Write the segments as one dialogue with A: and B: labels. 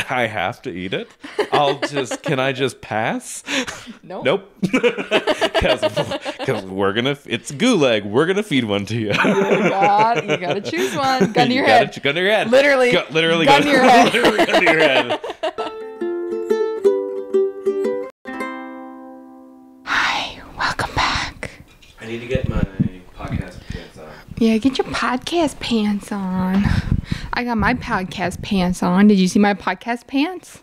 A: I have to eat it. Can I just pass?
B: Nope.
A: Because it's gulag. We're gonna feed one to you.
B: You gotta choose one. Gun to your head.
A: Gun to your head.
B: Literally
A: gun
B: to your head.
A: Literally gun to your head.
B: Hi, welcome back.
A: I need to get my podcast pants on.
B: Yeah, get your podcast pants on. I got my podcast pants on. Did you see my podcast pants?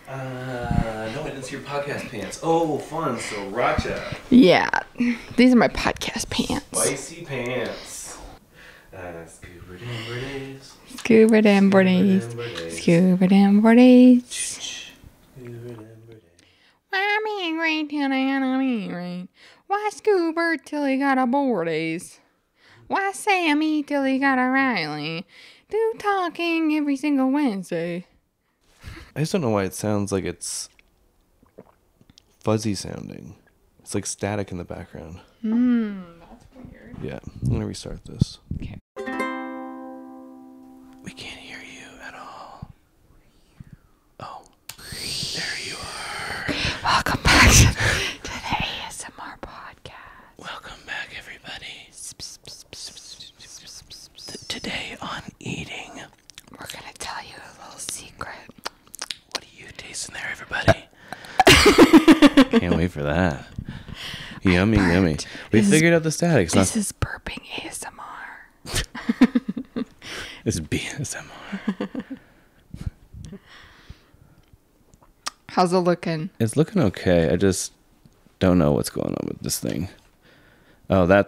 A: No, I didn't see your podcast pants. Oh, fun. So, Racha.
B: Yeah, these are my podcast pants.
A: Spicy pants. Scuba Damber Days.
B: Scuba Damber Days. Scuba Damber Days.
A: Scuba Damber Days.
B: I'm angry till I got a mean. Why Scuba till he got a Bordays? Why Sammy till he got a Riley? Do talking every single Wednesday.
A: I just don't know why it sounds like it's fuzzy sounding. It's like static in the background.
B: That's weird.
A: Yeah, I'm gonna restart this.
B: Okay.
A: We can't hear you at all. Oh, there you are.
B: Welcome back to the ASMR podcast.
A: Welcome back, everybody. Today on eating,
B: We're gonna tell you a little secret.
A: what are you tasting there, everybody? Can't wait for that. Yummy, yummy. We figured out the static.
B: This is burping ASMR.
A: This is BSMR.
B: How's it looking?
A: It's looking okay. I just don't know what's going on with this thing. Oh, I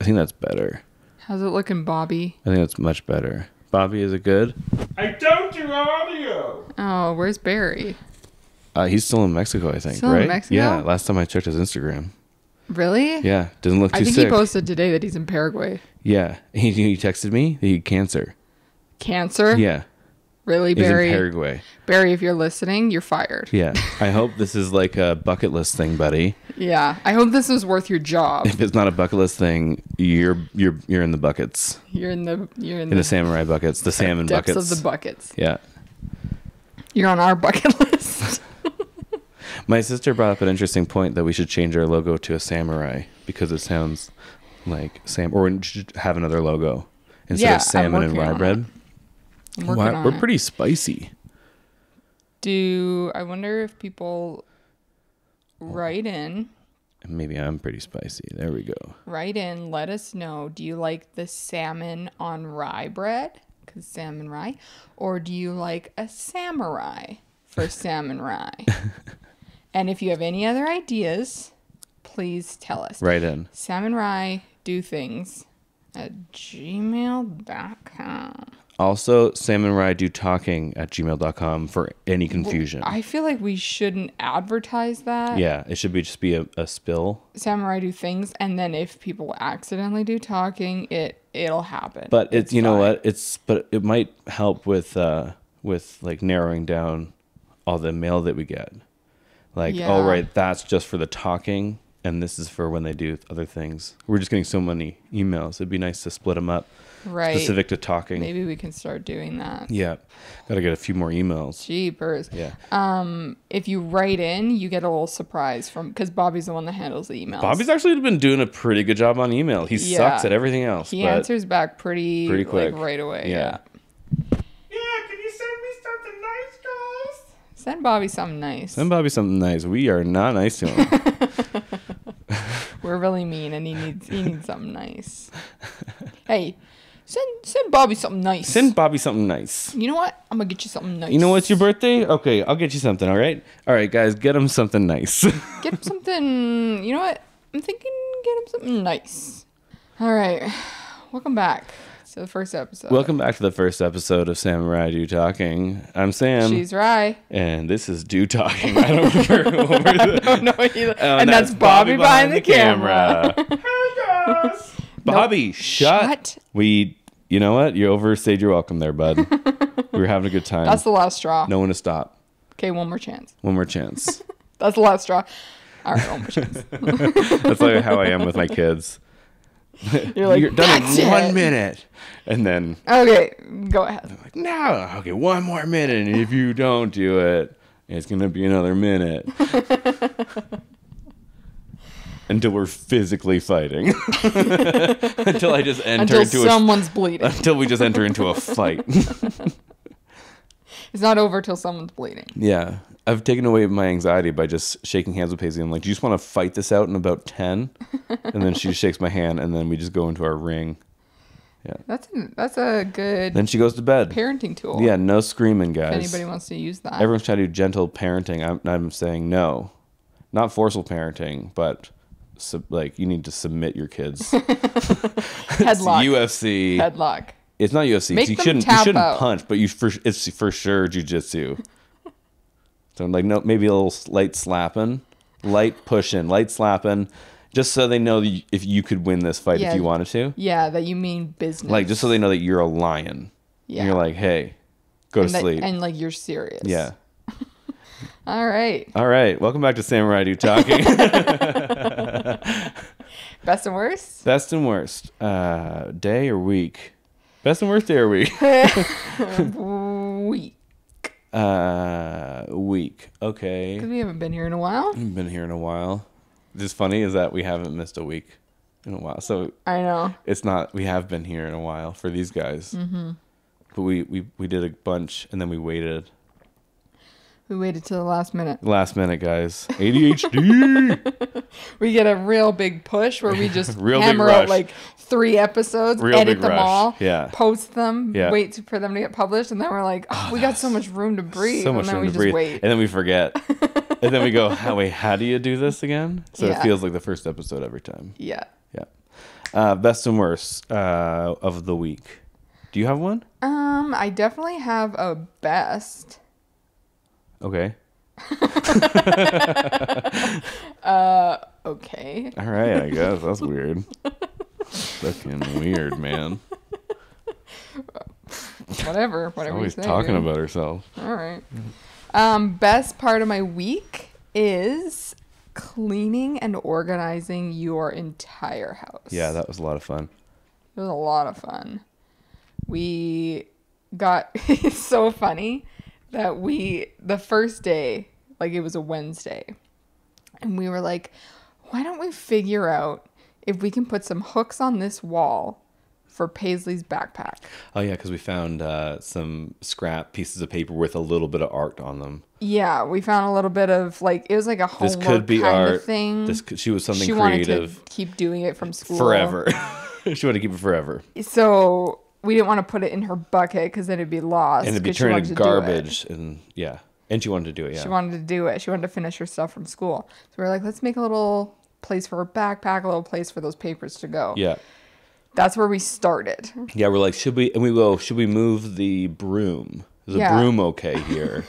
A: think that's better.
B: How's it looking, Bobby?
A: I think that's much better. Bobby, is it good?
C: I don't do audio.
B: Oh, where's Barry?
A: He's still in Mexico, I think,
B: Still in
A: right?
B: Mexico?
A: Yeah, last time I checked his Instagram.
B: Really?
A: Yeah, doesn't look too
B: I think
A: sick.
B: he posted today that he's in Paraguay.
A: Yeah, he texted me that he had cancer.
B: Cancer?
A: Yeah,
B: Really,
A: he's
B: Barry?
A: in Paraguay.
B: Barry, if you're listening, you're fired.
A: Yeah, I hope this is like a bucket list thing, buddy.
B: Yeah. I hope this is worth your job.
A: If it's not a bucket list thing, you're in the buckets,
B: You're in the
A: in the samurai buckets, the salmon
B: depths
A: buckets.
B: of the buckets.
A: Yeah.
B: You're on our bucket list.
A: My sister brought up an interesting point that we should change our logo to a samurai because it sounds like or we should have another logo instead
B: Yeah,
A: of salmon and
B: I'm
A: rye
B: working
A: bread.
B: on I'm working on
A: We're
B: it.
A: pretty spicy.
B: I wonder if people write in,
A: Maybe I'm pretty spicy. There we go.
B: let us know. Do you like the salmon on rye bread? Because salmon rye. Or do you like a samurai for salmon rye? And if you have any other ideas, please tell us.
A: Right in.
B: Salmon rye do things at gmail.com.
A: Also, salmon rye do talking at gmail.com for any confusion.
B: I feel like we shouldn't advertise that.
A: Yeah, it should just be a spill.
B: Samurai do things, and then if people accidentally do talking, it'll happen.
A: But it's you know
B: fine.
A: what? But it might help with like narrowing down all the mail that we get. Like,
B: Yeah.
A: oh right, that's just for the talking, and this is for when they do other things. We're just getting so many emails. It'd be nice to split them up,
B: Right.
A: specific to talking.
B: Maybe we can start doing that.
A: Yeah, got to get a few more emails.
B: Jeepers.
A: Yeah,
B: If you write in, you get a little surprise because Bobby's the one that handles the emails.
A: Bobby's actually been doing a pretty good job on email. He
B: Yeah.
A: sucks at everything else.
B: He
A: but
B: answers back pretty
A: quick.
B: like, right away.
A: Yeah.
C: Yeah, can you send me something nice, guys?
B: Send Bobby something nice.
A: Send Bobby something nice. We are not nice to him.
B: We're really mean, and he needs something nice. Hey, send Bobby something nice.
A: Send Bobby something nice.
B: You know what? I'm gonna get you something nice.
A: You know what's your birthday? Okay, I'll get you something, all right? All right, guys, get him something nice.
B: Get him something. You know what? I'm thinking get him something nice. All right. Welcome back to the first episode.
A: Welcome back to the first episode of Samurai Do Talking. I'm Sam.
B: She's Rye.
A: And this is Do Talking. I don't remember what we're
B: I don't know either.
A: Oh,
B: and that's Bobby behind the camera.
C: Hey, guys.
A: Bobby, shut. You know what? You overstayed your welcome there, bud. We were having a good time.
B: That's the last straw.
A: No one to stop.
B: Okay, one more chance.
A: One more chance.
B: That's the last straw. All right, one more chance.
A: That's like how I am with my kids.
B: You're like,
A: You're done
B: "That's
A: in 1
B: it."
A: minute. And then
B: Okay, go ahead.
A: like, no, okay, 1 more minute. And if you don't do it, it's going to be another minute. Until we're physically fighting. Until I just enter
B: Until
A: into
B: someone's bleeding.
A: until we just enter into a fight.
B: It's not over till someone's bleeding.
A: Yeah. I've taken away my anxiety by just shaking hands with Paisley. I'm like, do you just want to fight this out in about 10? And then she just shakes my hand, and then we just go into our ring. Yeah.
B: That's a good
A: Then she goes to bed.
B: parenting tool.
A: Yeah, no screaming, guys.
B: If anybody wants to use that.
A: Everyone's trying to do gentle parenting. I'm saying no. Not forceful parenting, but like you need to submit your kids.
B: Headlock.
A: UFC.
B: Headlock.
A: It's not UFC.
B: Make
A: You
B: them
A: shouldn't
B: tap out.
A: punch, but it's for sure jujitsu. So like no, maybe a little light slapping, light pushing, light slapping, just so they know that if you could win this fight
B: Yeah.
A: if you wanted to.
B: Yeah, that you mean business.
A: Like just so they know that you're a lion.
B: Yeah.
A: And you're like, hey, go
B: and
A: to
B: that-
A: sleep.
B: and like you're serious.
A: Yeah.
B: All right.
A: All right. Welcome back to Samurai Do Talking.
B: Best and worst?
A: Best and worst. Day or week? Best and worst day or week?
B: Week.
A: Week. Okay.
B: Because we haven't been here in a while.
A: We've been here in a while. What's funny is that we haven't missed a week in a while. So
B: I know.
A: it's not, we have been here in a while for these guys. Mm-hmm. But we did a bunch and then we waited.
B: We waited till the last minute.
A: Last minute, guys. ADHD.
B: We get a real big push where we just
A: Real big
B: hammer out
A: rush.
B: like 3 episodes,
A: Real
B: edit
A: big
B: them
A: rush.
B: all,
A: Yeah.
B: post them,
A: Yeah.
B: wait for them to get published, and then we're like, oh, we got so much room to breathe.
A: So much
B: and then
A: room
B: we
A: to
B: just
A: breathe.
B: wait.
A: And then we forget. And then we go, wait, how do you do this again? So
B: Yeah.
A: it feels like the first episode every time.
B: Yeah.
A: Yeah. Best and worst of the week. Do you have one?
B: I definitely have a best.
A: Okay.
B: Okay.
A: All right, I guess. That's weird. Fucking weird, man.
B: Whatever you
A: Always
B: say.
A: talking
B: dude.
A: about herself.
B: All right. Best part of my week is cleaning and organizing your entire house.
A: Yeah, that was a lot of fun.
B: It was a lot of fun. We got, it's so funny that the first day, like it was a Wednesday, and we were like, why don't we figure out if we can put some hooks on this wall for Paisley's backpack?
A: Oh, yeah, because we found some scrap pieces of paper with a little bit of art on them.
B: Yeah, we found a little bit of like, it was like a
A: This
B: homework
A: could be
B: kind
A: art.
B: of thing.
A: She was something
B: She
A: creative.
B: wanted to keep doing it from school.
A: Forever. She wanted to keep it forever.
B: So we didn't want to put it in her bucket because then it'd be lost.
A: And it'd be
B: 'cause she
A: turned
B: wanted
A: into
B: to do it.
A: garbage. And yeah. And she wanted to do it, yeah.
B: She wanted to do it. She wanted to finish her stuff from school. So we were like, let's make a little place for her backpack, a little place for those papers to go.
A: Yeah.
B: That's where we started.
A: Yeah, we're like, should we move the broom? Is the
B: Yeah.
A: broom okay here?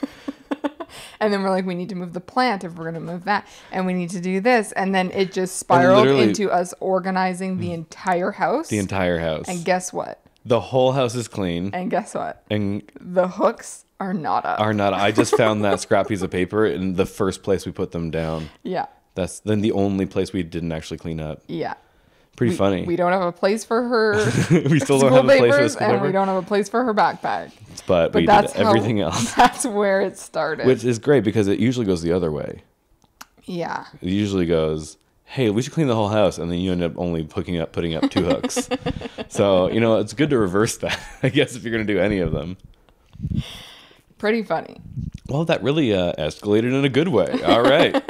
B: And then we're like, we need to move the plant if we're going to move that. And we need to do this. And then it just spiraled
A: literally-
B: into us organizing the entire house.
A: The entire house.
B: And guess what?
A: The whole house is clean.
B: And guess what?
A: And
B: The hooks are not up.
A: are not. I just found that scrap piece of paper in the first place we put them down.
B: Yeah.
A: That's then the only place we didn't actually clean up.
B: Yeah.
A: Pretty funny.
B: We don't have a place for her
A: We still
B: school
A: don't have a place for the
B: papers,
A: school
B: and we
A: paper,
B: don't have a place for her backpack.
A: but we
B: But that's
A: did everything else,
B: That's where it started.
A: which is great because it usually goes the other way.
B: Yeah.
A: It usually goes, hey, we should clean the whole house, and then you end up only putting up 2 hooks. So it's good to reverse that, I guess, if you're gonna do any of them.
B: Pretty funny.
A: Well, that really escalated in a good way. All right.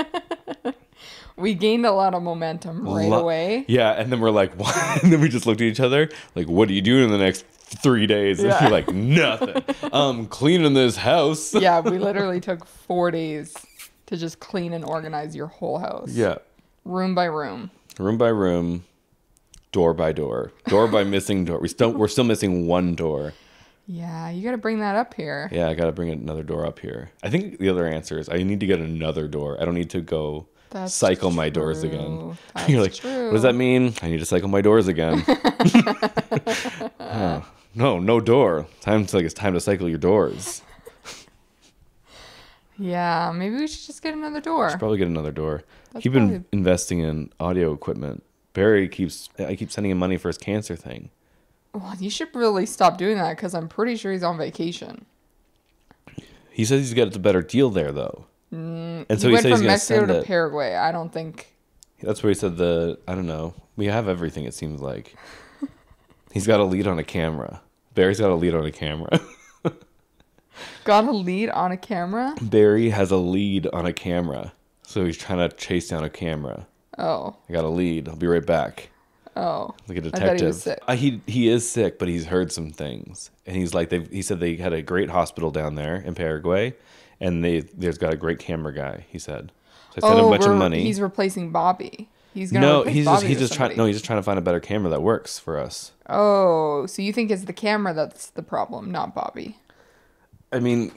B: We gained a lot of momentum right away.
A: Yeah, and then we're like, what? And then we just looked at each other, like, what are you doing in the next 3 days? And
B: Yeah.
A: you're like, nothing. Cleaning this house.
B: Yeah, we literally took 4 days to just clean and organize your whole house.
A: Yeah.
B: Room by room.
A: Room by room, door by door by missing door. We're still missing 1 door.
B: Yeah, you got to bring that up here.
A: Yeah, I got to bring another door up here. I think the other answer is I need to get another door. I don't need to go
B: That's
A: cycle my doors again.
B: true.
A: You're
B: That's
A: like,
B: true.
A: what does that mean? I need to cycle my doors again. Oh, no door. It's time to cycle your doors.
B: Yeah, maybe we should just get another door.
A: Probably get another door.
B: That's
A: You've been
B: probably-
A: investing in audio equipment. Barry I keep sending him money for his cancer thing.
B: Well, you should really stop doing that because I'm pretty sure he's on vacation.
A: He says he's got a better deal there, though. And so
B: He
A: he
B: went
A: said he's
B: from
A: going to
B: Mexico
A: send
B: to
A: it.
B: Paraguay. I don't think.
A: That's where he said I don't know. We have everything, it seems like. He's got a lead on a camera. Barry's got a lead on a camera.
B: Got a lead on a camera?
A: Barry has a lead on a camera. So he's trying to chase down a camera.
B: Oh.
A: I got a lead. I'll be right back.
B: Oh.
A: Like a
B: I
A: detective.
B: thought he was sick.
A: He is sick, but he's heard some things. And he's like, he said they had a great hospital down there in Paraguay. And there's got a great camera guy, he said. So I sent him a bunch of money.
B: He's replacing Bobby. He's gonna replace Bobby
A: he's
B: with
A: just trying.
B: somebody.
A: No, he's just trying to find a better camera that works for us.
B: Oh, so you think it's the camera that's the problem, not Bobby?
A: I mean,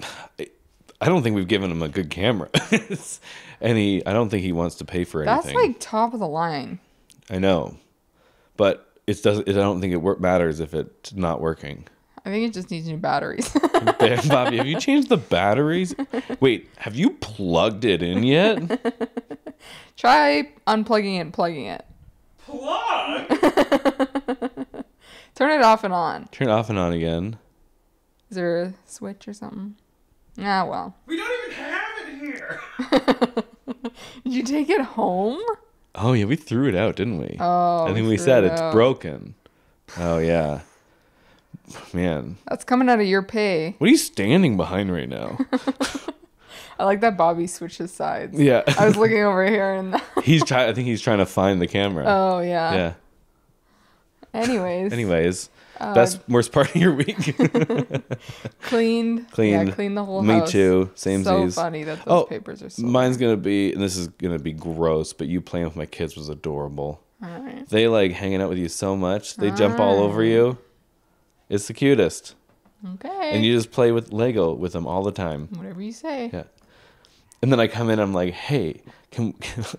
A: I don't think we've given him a good camera, and I don't think he wants to pay for anything.
B: That's like top of the line.
A: I know, but I don't think it matters if it's not working.
B: I think it just needs new batteries.
A: Bobby, have you changed the batteries? Wait, have you plugged it in yet?
B: Try unplugging it and plugging it.
C: Plug?
B: Turn it off and on.
A: Turn it off and on again.
B: Is there a switch or something? Ah, well.
C: We don't even have it here.
B: Did you take it home?
A: Oh yeah, we threw it out, didn't we?
B: Oh,
A: I think we
B: threw
A: said
B: it
A: it's
B: out.
A: broken. Oh yeah. Man,
B: That's coming out of your pay.
A: what are you standing behind right now?
B: I like that Bobby switches sides.
A: Yeah.
B: I was looking over here and.
A: I think he's trying to find the camera.
B: Oh, yeah.
A: Yeah.
B: Anyways.
A: Worst part of your week.
B: Cleaned.
A: Cleaned.
B: Yeah, cleaned the whole
A: Me
B: house.
A: too. Same
B: So
A: Z's.
B: funny that those papers are so.
A: Mine's gonna be, and this is gonna be gross, but you playing with my kids was adorable.
B: All right.
A: They like hanging out with you so much. They jump all over you. It's the cutest.
B: Okay.
A: And you just play with Lego with them all the time.
B: Whatever you say.
A: Yeah. And then I come in, I'm like, hey,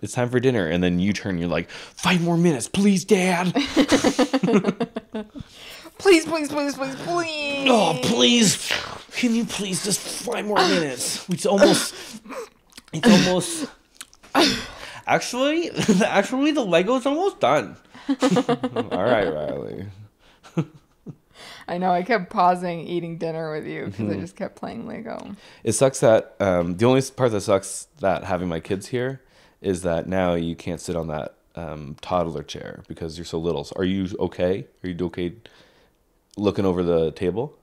A: it's time for dinner. And then you turn, you're like, 5 more minutes, please, Dad.
B: Please, please, please, please, please.
A: Oh, please. Can you please just 5 more minutes? It's almost. Actually, the Lego's almost done. All right, Riley.
B: I know. I kept pausing eating dinner with you because
A: Mm-hmm.
B: I just kept playing Lego.
A: It sucks that the only part that sucks that having my kids here is that now you can't sit on that toddler chair because you're so little. So are you okay? Are you okay looking over the table?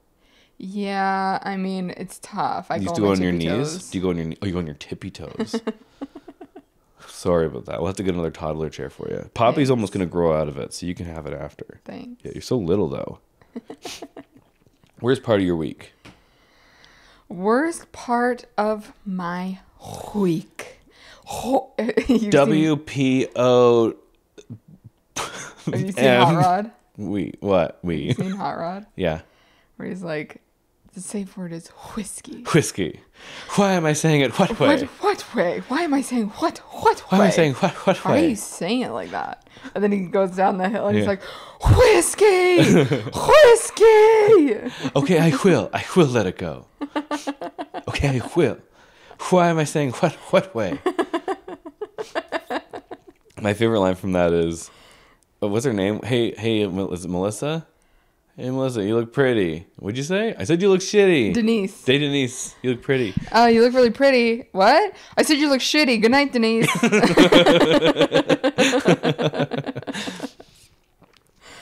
B: Yeah, I mean it's tough. I
A: You used
B: go
A: to go
B: on
A: on
B: my
A: your
B: tippy
A: knees?
B: toes.
A: Do you go on your? Oh, you go on your tippy toes. Sorry about that. We'll have to get another toddler chair for you. Poppy's
B: Thanks.
A: almost gonna grow out of it, so you can have it after.
B: Thanks.
A: Yeah, you're so little though. Where's part of your week?
B: Worst part of my week. You've seen-
A: WPO.
B: Have you seen Hot Rod?
A: We.
B: Seen Hot Rod?
A: Yeah.
B: Where he's like, the safe word is whiskey.
A: Whiskey. Why am I saying it what way?
B: What way? Why am I saying what
A: Why am
B: way?
A: I saying what
B: Why are
A: way?
B: you saying it like that? And then he goes down the hill and he's
A: Yeah.
B: like, whiskey! Whiskey!
A: Okay, I will. I will let it go. Okay, I will. Why am I saying what way? My favorite line from that is, what's her name? Hey, is it Melissa? Hey, Melissa, you look pretty. What'd you say? I said you look shitty.
B: Denise.
A: Hey, Denise, you look pretty.
B: Oh, you look really pretty. What? I said you look shitty. Good night, Denise.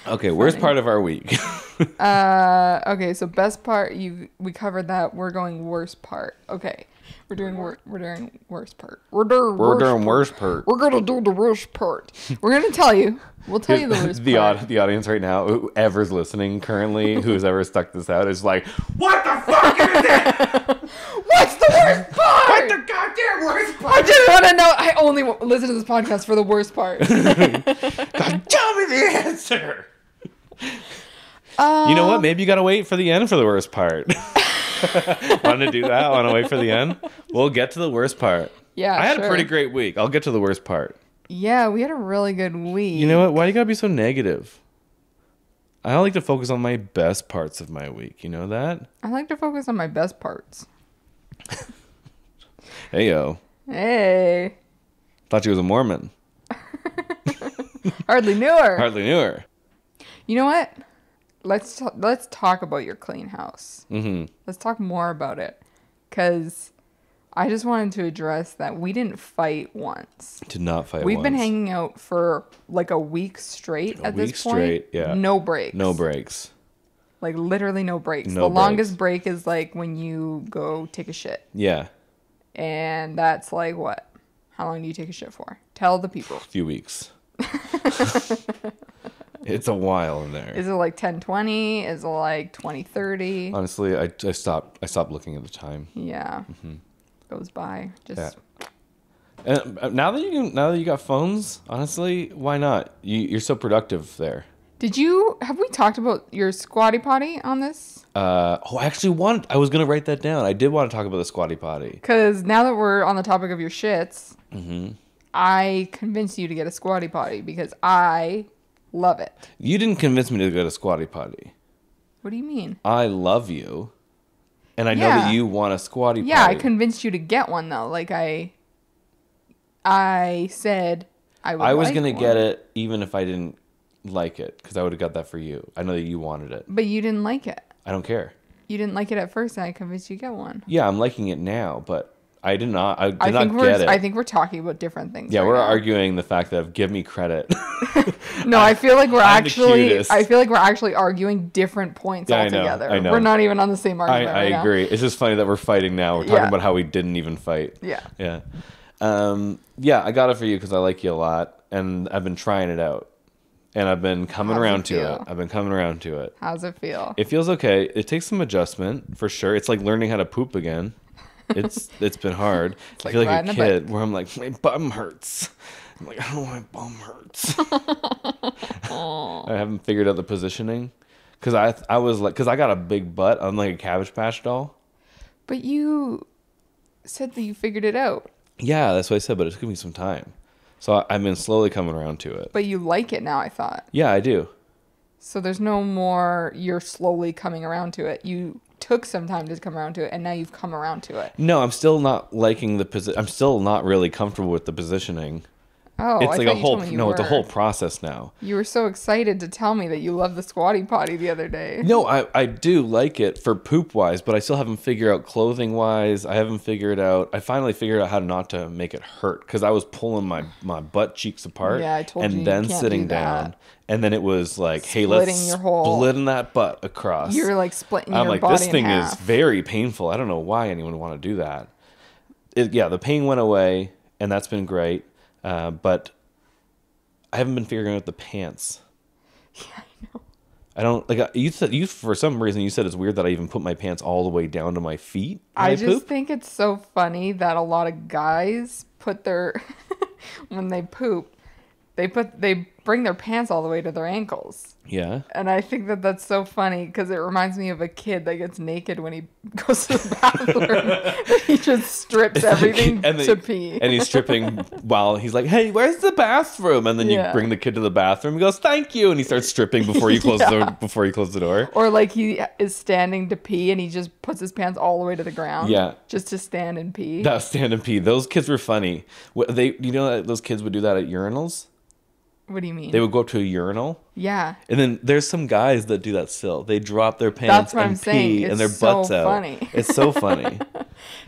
A: Okay, worst part of our week.
B: Okay, so best part, we covered that. We're going worst part. Okay. We're doing worst part. We're doing
A: worst part.
B: We're gonna do the worst part. We're gonna tell you. We'll tell you the worst part.
A: The audience right now, whoever's listening currently, who's ever stuck this out, is like,
C: What the fuck is it?
B: What's the worst part?
C: What the goddamn worst part?
B: I just want to know. I only listen to this podcast for the worst part.
C: God, tell me the answer.
A: you know what? Maybe you gotta wait for the end for the worst part. Want to do that? Want to wait for the end? We'll get to the worst part.
B: Yeah,
A: I had
B: sure.
A: a pretty great week. I'll get to the worst part.
B: Yeah, we had a really good week.
A: You know what? Why do you gotta be so negative? I like to focus on my best parts of my week. You know that?
B: I like to focus on my best parts.
A: Hey yo,
B: Hey.
A: thought you was a Mormon.
B: Hardly knew her.
A: Hardly knew her.
B: You know what? Let's talk about your clean house.
A: Mm-hmm.
B: Let's talk more about it. Because I just wanted to address that we didn't fight once.
A: Did not fight
B: We've been
A: once.
B: hanging out for like a week straight at this point.
A: Straight, yeah.
B: No breaks.
A: No breaks.
B: Like literally no breaks.
A: No
B: the
A: breaks.
B: longest break is like when you go take a shit.
A: Yeah.
B: And that's like what? How long do you take a shit for? Tell the people.
A: A few weeks. It's a while in there.
B: Is it like 10:20? Is it like 20:30?
A: Honestly, I stopped looking at the time.
B: Yeah. Goes by. Just
A: And now that you got phones, honestly, why not? You're so productive there.
B: have we talked about your squatty potty on this?
A: I was gonna write that down. I did want to talk about the squatty potty.
B: Because now that we're on the topic of your shits,
A: Mm-hmm.
B: I convinced you to get a squatty potty because I love it.
A: You didn't convince me to go to squatty potty.
B: What do you mean?
A: I love you, and I know
B: Yeah.
A: that you want a squatty potty.
B: Yeah, I convinced you to get one though. Like I said
A: I was
B: like
A: gonna
B: one.
A: get it even if I didn't like it because I would have got that for you. I know that you wanted it.
B: But you didn't like it.
A: I don't care.
B: You didn't like it at first, and I convinced you to get one.
A: Yeah, I'm liking it now, but I did not. I did
B: I
A: not
B: think
A: get it.
B: I think we're talking about different things.
A: Yeah,
B: right
A: we're
B: now.
A: arguing the fact that give me credit.
B: No, I feel like
A: I'm the cutest.
B: I feel like we're actually arguing different points
A: Yeah, I know,
B: altogether.
A: I know.
B: We're not even on the same argument.
A: I
B: right now.
A: agree. It's just funny that we're fighting now. We're talking
B: Yeah.
A: about how we didn't even fight.
B: Yeah.
A: Yeah. Yeah, I got it for you because I like you a lot, and I've been trying it out, and I've been coming
B: How's it
A: around to
B: feel?
A: it. I've been coming around to it.
B: How's it feel?
A: It feels okay. It takes some adjustment for sure. It's like learning how to poop again. It's been hard. I
B: like
A: feel like
B: riding
A: a
B: a
A: kid where I'm like, my bum hurts. I'm like, I don't know, my bum hurts. I haven't figured out the positioning because I was like, because I got a big butt. I'm like a Cabbage Patch doll.
B: But you said that you figured it out.
A: Yeah, that's what I said, but it took me some time. So I've been slowly coming around to it.
B: But you like it now, I thought.
A: Yeah, I do.
B: So there's no more you're slowly coming around to it. You took some time to come around to it, and now you've come around to it.
A: No, I'm still not liking the position. I'm still not really comfortable with the positioning.
B: Oh,
A: It's
B: I
A: like
B: thought
A: a
B: you
A: whole
B: told me you
A: no, it's a
B: were.
A: whole process now.
B: You were so excited to tell me that you love the squatty potty the other day.
A: No, I do like it for poop wise, but I still haven't figured out clothing wise. I haven't figured out. I finally figured out how not to make it hurt because I was pulling my butt cheeks apart.
B: Yeah, I told
A: and
B: you you
A: then
B: can't
A: sitting
B: do that.
A: down, and then it was like, hey, let's
B: Splitting your whole-
A: splitting that butt across.
B: You're like splitting
A: I'm
B: your
A: like,
B: body
A: this
B: in
A: thing
B: half.
A: is very painful. I don't know why anyone would want to do that. Yeah, the pain went away, and that's been great. But I haven't been figuring out the pants.
B: Yeah, I know.
A: I don't like you for some reason you said it's weird that I even put my pants all the way down to my feet when
B: I
A: I
B: just
A: poop.
B: think it's so funny that a lot of guys put their when they poop, they bring their pants all the way to their ankles.
A: Yeah.
B: And I think that that's so funny because it reminds me of a kid that gets naked when he goes to the bathroom. He just strips everything to pee.
A: And he's stripping while he's like, "Hey, where's the bathroom?" And then you
B: Yeah.
A: bring the kid to the bathroom. He goes, "Thank you," and he starts stripping before you close the door.
B: Or like he is standing to pee and he just puts his pants all the way to the ground.
A: Yeah.
B: Just to stand and pee.
A: That stand and pee. Those kids were funny. You know that those kids would do that at urinals.
B: What do you mean?
A: They would go up to a urinal.
B: Yeah.
A: And then there's some guys that do that still. They drop their pants
B: That's what
A: and
B: I'm saying.
A: pee and
B: It's
A: their
B: so
A: butts out.
B: funny.
A: It's so funny.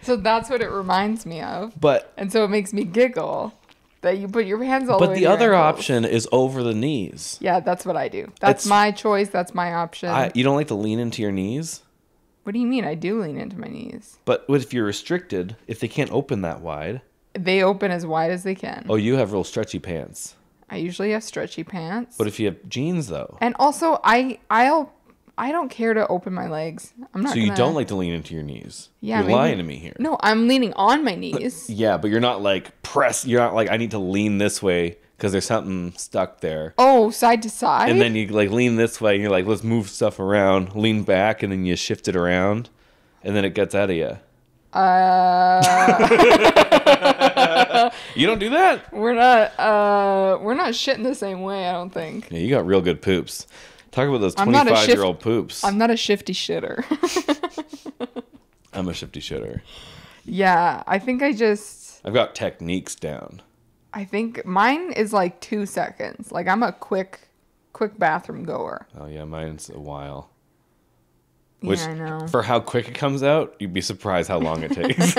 B: So that's what it reminds me of.
A: But
B: And so it makes me giggle that you put your hands all the way
A: but
B: to
A: the
B: your
A: other
B: ankles.
A: option is over the knees.
B: Yeah, that's what I do. That's
A: It's-
B: my choice. That's my option.
A: You don't like to lean into your knees?
B: What do you mean? I do lean into my knees.
A: But what if you're restricted, if they can't open that wide?
B: They open as wide as they can.
A: Oh, you have real stretchy pants.
B: I usually have stretchy pants.
A: But if you have jeans though?
B: And also, I don't care to open my legs. I'm not.
A: So you
B: gonna-
A: don't like to lean into your knees.
B: Yeah,
A: You're
B: maybe-
A: lying to me here.
B: No, I'm leaning on my knees.
A: Yeah, but you're not like you're not like I need to lean this way because there's something stuck there.
B: Oh, side to side.
A: And then you like lean this way and you're like, let's move stuff around, lean back, and then you shift it around, and then it gets out of you. You don't do that?
B: we're not shitting the same way. I don't think.
A: Yeah, you got real good poops. Talk about those
B: I'm not a
A: 25-year-old poops.
B: I'm not a shifty shitter.
A: I'm a shifty shitter.
B: Yeah, I think
A: I've got techniques down.
B: I think mine is like 2 seconds. Like I'm a quick bathroom goer.
A: Oh yeah, mine's a while.
B: Yeah, I know.
A: For how quick it comes out, you'd be surprised how long it takes.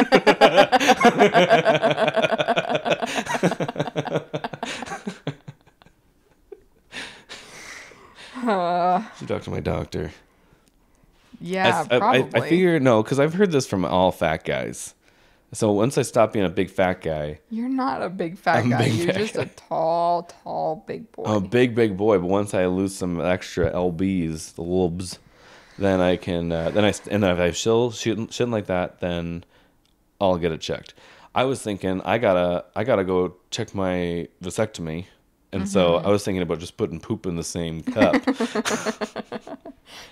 A: Should talk to my doctor.
B: Yeah,
A: I
B: probably.
A: figure no, because I've heard this from all fat guys. So once I stop being a big fat guy,
B: You're not a big fat
A: I'm a
B: guy.
A: big
B: You're
A: fat
B: just a
A: guy.
B: tall, big boy.
A: I'm a big boy. But once I lose some extra lbs, the lubs, then I can. If I still shitting like that, then I'll get it checked. I was thinking I gotta go check my vasectomy. And so I was thinking about just putting poop in the same cup.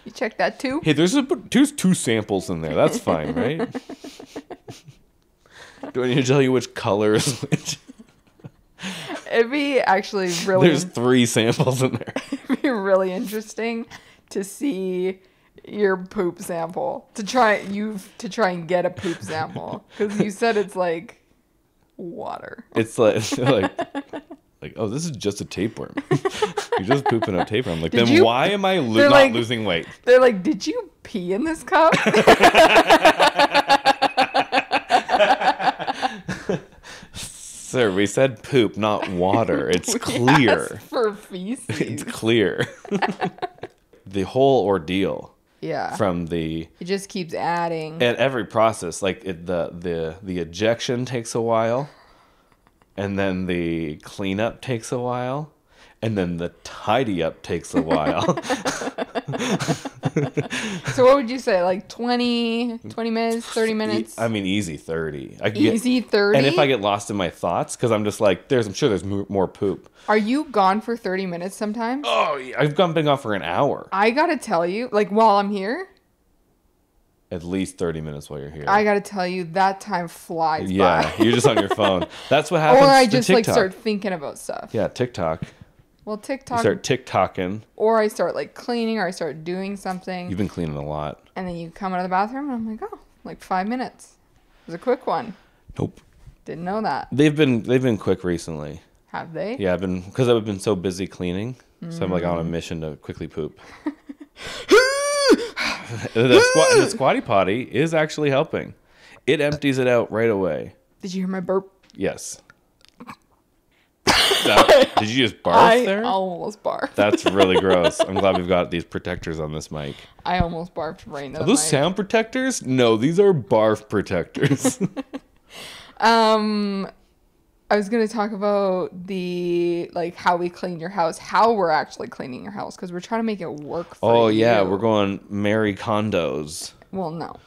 B: You check that too?
A: Hey, there's two samples in there. That's fine, right? Do I need to tell you which color is which?
B: It'd be actually really
A: There's 3 samples in there.
B: it'd be really interesting to see your poop sample. To try and get a poop sample. Because you said it's like water.
A: It's like, oh, this is just a tapeworm. You're just pooping out tapeworm. Like,
B: Did
A: then
B: you-
A: why am I
B: They're
A: not
B: like-
A: losing weight?
B: They're like, did you pee in this cup?
A: Sir, we said poop, not water. It's
B: We
A: clear.
B: asked for feces.
A: It's clear. The whole ordeal
B: Yeah.
A: from the
B: It just keeps adding.
A: at every process, like the ejection takes a while, and then the cleanup takes a while, and then the tidy up takes a while.
B: So what would you say? Like 20 minutes, 30 minutes?
A: I mean, easy 30. I can
B: Easy 30?
A: And if I get lost in my thoughts, because I'm just like, I'm sure there's more poop.
B: Are you gone for 30 minutes sometimes?
A: Oh, yeah, I've been gone for an hour.
B: I gotta tell you, like while I'm here,
A: At least 30 minutes while you're here.
B: I gotta tell you, that time flies
A: Yeah,
B: by.
A: you're just on your phone. That's what happens
B: Or I
A: to
B: just like
A: TikTok.
B: start thinking about stuff.
A: Yeah, TikTok.
B: Well,
A: You
B: TikTok,
A: start TikToking.
B: or I start like cleaning, or I start doing something,
A: You've been cleaning a lot.
B: and then you come out of the bathroom, and I'm like, oh, like 5 minutes. It was a quick one.
A: Nope.
B: Didn't know that.
A: They've been quick recently.
B: Have they?
A: Yeah, because I've been so busy cleaning, so I'm like on a mission to quickly poop. The squatty potty is actually helping. It empties it out right away.
B: Did you hear my burp?
A: Yes. Did you just barf
B: I
A: there?
B: almost barfed.
A: That's really gross. I'm glad we've got these protectors on this mic.
B: I almost barfed right into
A: Are
B: the
A: those
B: mic.
A: sound protectors? No, these are barf protectors.
B: I was gonna talk about the like how we clean your house, how we're actually cleaning your house, because we're trying to make it work for
A: Oh yeah,
B: you.
A: we're going Mary Kondo's.
B: Well, no.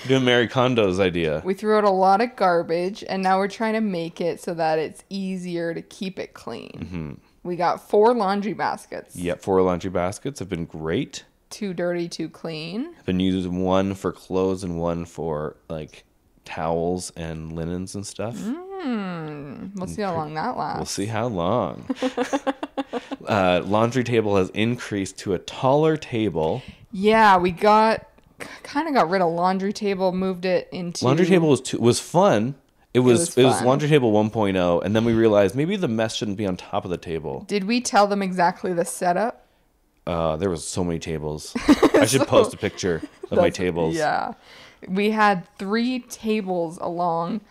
A: Doing Mary Kondo's idea.
B: We threw out a lot of garbage, and now we're trying to make it so that it's easier to keep it clean.
A: Mm-hmm.
B: We got 4 laundry baskets.
A: Yep, 4 laundry baskets have been great.
B: 2 dirty, 2 clean.
A: I've been using one for clothes and one for like towels and linens and stuff.
B: We'll see how long that lasts.
A: We'll see how long. Laundry table has increased to a taller table.
B: Yeah, we kind of got rid of laundry table, moved it into
A: Laundry table was fun. It was
B: fun.
A: laundry table 1.0, and then we realized maybe the mess shouldn't be on top of the table.
B: Did we tell them exactly the setup?
A: There was so many tables. I should post a picture of my tables.
B: Yeah. We had 3 tables along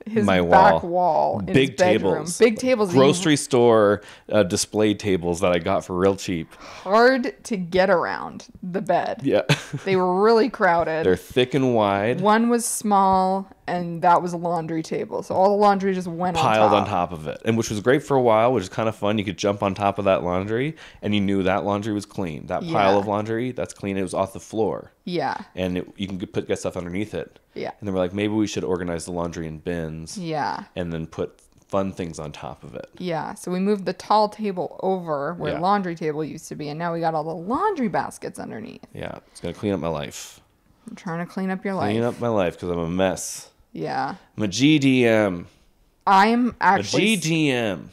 B: his
A: My
B: back
A: wall.
B: wall in
A: Big
B: his bedroom.
A: tables.
B: Big tables.
A: Grocery store display tables that I got for real cheap.
B: Hard to get around the bed.
A: Yeah.
B: They were really crowded.
A: They're thick and wide,
B: One was small, and that was a laundry table. So all the laundry just went
A: piled
B: on
A: on top of it. And which was great for a while, which is kind of fun. You could jump on top of that laundry and you knew that laundry was clean. That pile
B: Yeah.
A: of laundry, that's clean. It was off the floor.
B: Yeah.
A: And you can get stuff underneath it.
B: Yeah.
A: And they were like, maybe we should organize the laundry in bins
B: Yeah.
A: and then put fun things on top of it.
B: Yeah. So we moved the tall table over where
A: Yeah.
B: laundry table used to be, and now we got all the laundry baskets underneath.
A: Yeah, it's going to clean up my life.
B: I'm trying to clean up your
A: Clean
B: life.
A: up my life because I'm a mess.
B: Yeah.
A: I'm a GDM.
B: I'm
A: A
B: actually
A: GGM.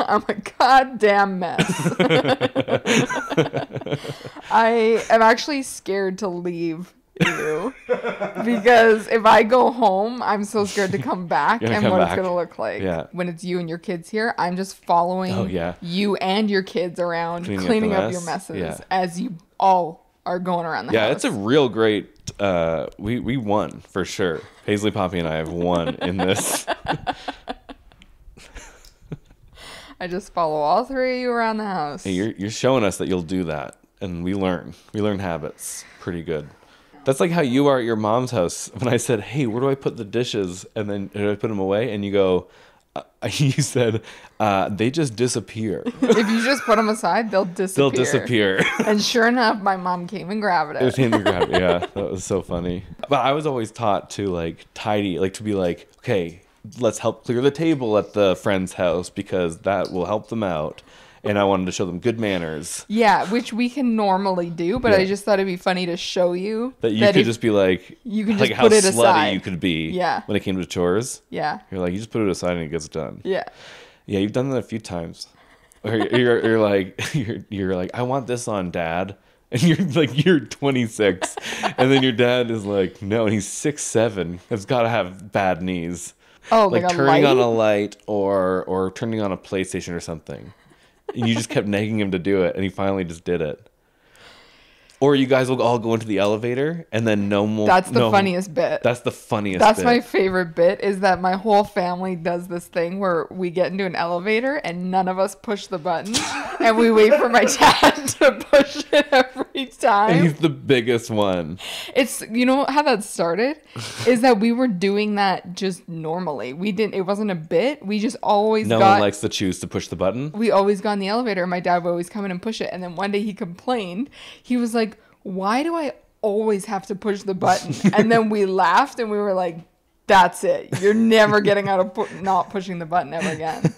B: I'm a goddamn mess. I am actually scared to leave Ew. Because if I go home, I'm so scared to come back
A: You're gonna
B: and
A: come
B: what
A: back.
B: it's going to look like.
A: Yeah.
B: When it's you and your kids here, I'm just following
A: Oh, yeah.
B: you and your kids around,
A: Cleaning
B: cleaning
A: up the
B: up your
A: mess.
B: messes
A: Yeah.
B: as you all are going around the
A: Yeah,
B: house.
A: it's a real great. We won for sure. Paisley, Poppy, and I have won in this.
B: I just follow all three of you around the house.
A: Hey, you're showing us that you'll do that, and we learn habits pretty good. That's like how you are at your mom's house. When I said, "Hey, where do I put the dishes?" and then I put them away, and you go, you said, "They just disappear.
B: If you just put them aside, they'll disappear.
A: They'll disappear."
B: And sure enough, my mom came and grabbed
A: It was
B: it.
A: hand to grab. Yeah, that was so funny. But I was always taught to like tidy, like to be like, okay, let's help clear the table at the friend's house because that will help them out. And I wanted to show them good manners.
B: Yeah, which we can normally do, but
A: Yeah.
B: I just thought it'd be funny to show you
A: That you could
B: if-
A: just be like,
B: you can
A: like
B: just
A: how
B: put it
A: slutty
B: aside.
A: you could be
B: Yeah.
A: when it came to chores.
B: Yeah,
A: You're like, you just put it aside and it gets done.
B: yeah.
A: Yeah, you've done that a few times. Or you're like, you're like, I want this on, Dad. And you're 26, and then your dad is like, no, and he's 6'7". It's got to have bad knees.
B: Oh,
A: Like
B: like a
A: turning
B: light?
A: on a light or turning on a PlayStation or something. And you just kept nagging him to do it, and he finally just did it. Or you guys will all go into the elevator, and then no more.
B: That's the
A: no-
B: funniest bit.
A: That's the funniest.
B: That's
A: bit.
B: my favorite bit is that my whole family does this thing where we get into an elevator and none of us push the button and we wait for my dad to push it every
A: And
B: time.
A: he's the biggest one.
B: It's you know how that started is that we were doing that just normally. It wasn't a bit. We just always
A: No
B: got
A: one likes to choose to push the button.
B: we always got in the elevator and my dad would always come in and push it. And then one day he complained. He was like, why do I always have to push the button? And then we laughed and we were like, that's it. You're never getting out of not pushing the button ever again.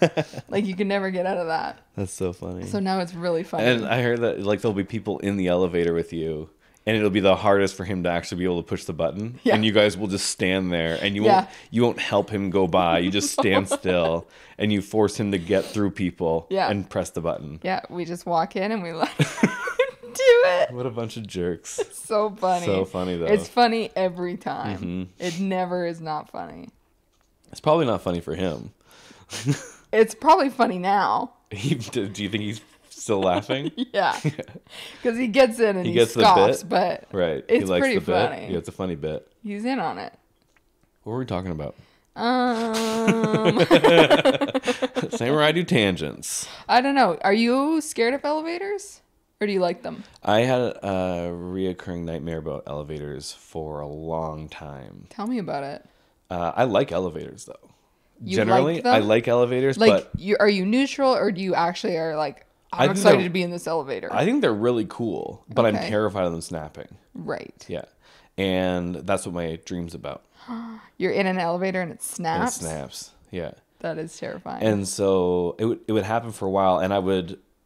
B: Like you can never get out of that.
A: That's so funny.
B: So now it's really funny.
A: And I heard that like there'll be people in the elevator with you, and it'll be the hardest for him to actually be able to push the button.
B: Yeah.
A: And you guys will just stand there, and
B: Yeah.
A: you won't help him go by. You just stand still, and you force him to get through people.
B: Yeah.
A: And press the button.
B: Yeah, we just walk in and we let him do it.
A: What a bunch of jerks.
B: So funny.
A: So funny though.
B: It's funny every time.
A: Mhm.
B: It never is not funny.
A: It's probably not funny for him.
B: It's probably funny now.
A: Do you think he's still laughing?
B: Yeah. Because he gets in and
A: He
B: he,
A: gets the
B: scoffs,
A: bit?
B: but
A: Right.
B: It's
A: he likes
B: pretty
A: the bit.
B: funny.
A: Yeah, it's a funny bit.
B: he's in on it.
A: What were we talking about?
B: Um,
A: Samurai do tangents.
B: I don't know. Are you scared of elevators? Or do you like them?
A: I had a reoccurring nightmare about elevators for a long time.
B: Tell me about it.
A: I like elevators though.
B: You
A: Generally,
B: like them?
A: I like elevators,
B: Like,
A: but
B: are you neutral or do you actually are like,
A: I
B: I'm
A: think
B: excited
A: they're-
B: to be in this elevator?
A: I think they're really cool. But I'm
B: Okay.
A: terrified of them snapping.
B: Right.
A: Yeah, and that's what my dream's about.
B: You're in an elevator and it
A: And it
B: snaps.
A: snaps. Yeah,
B: That is terrifying.
A: and so it would happen for a while, and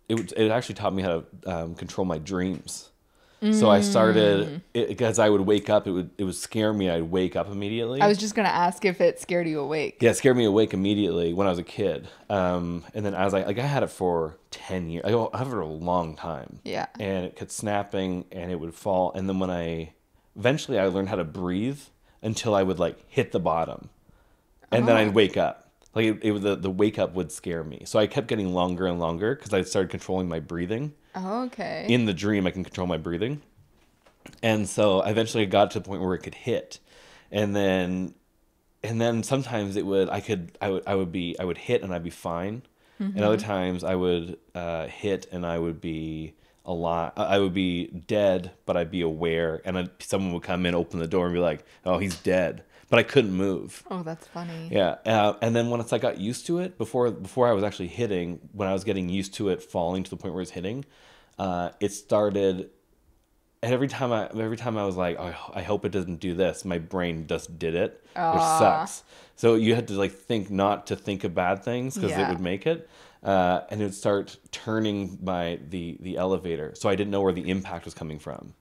A: it actually taught me how to control my dreams. So I started because I would wake up. It would scare me. I'd wake up immediately.
B: I was just going to ask if it scared you awake.
A: Yeah, it scared me awake immediately when I was a kid. And then as I had it for 10 years. I had it for a long time.
B: Yeah.
A: And it kept snapping and it would fall. And then eventually I learned how to breathe until I would like hit the bottom. And then I'd wake up. Like the wake up would scare me. So I kept getting longer and longer because I started controlling my breathing.
B: Oh, okay.
A: In the dream, I can control my breathing. And so I eventually got to the point where it could hit. And then sometimes I would hit and I'd be fine. And other times I would hit and I would be alive. I would be dead, but I'd be aware. And someone would come in, open the door, and be like, "Oh, he's dead." But I couldn't move.
B: Oh, that's funny.
A: Yeah, and then once I got used to it, before I was actually hitting, when I was getting used to it falling to the point where it's hitting, it started. And every time I was like, oh, I hope it doesn't do this, my brain just did it, which sucks. So you had to like think not to think of bad things because it
B: Yeah.
A: would make it, and it would start turning the elevator. So I didn't know where the impact was coming from.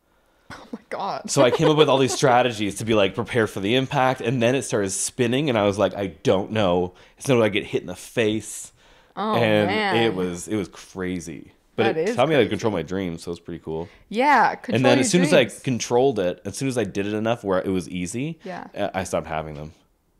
B: Oh my God.
A: So I came up with all these strategies to be like prepared for the impact, and then it started spinning, and I was like, I don't know. So I get hit in the face,
B: Oh,
A: and
B: man.
A: it was crazy. But
B: That
A: it
B: is
A: taught me how to
B: crazy.
A: control my dreams, so it's pretty cool.
B: Yeah. Control
A: And then
B: your
A: as soon as I
B: dreams.
A: controlled it, as soon as I did it enough where it was easy,
B: Yeah.
A: I stopped having them.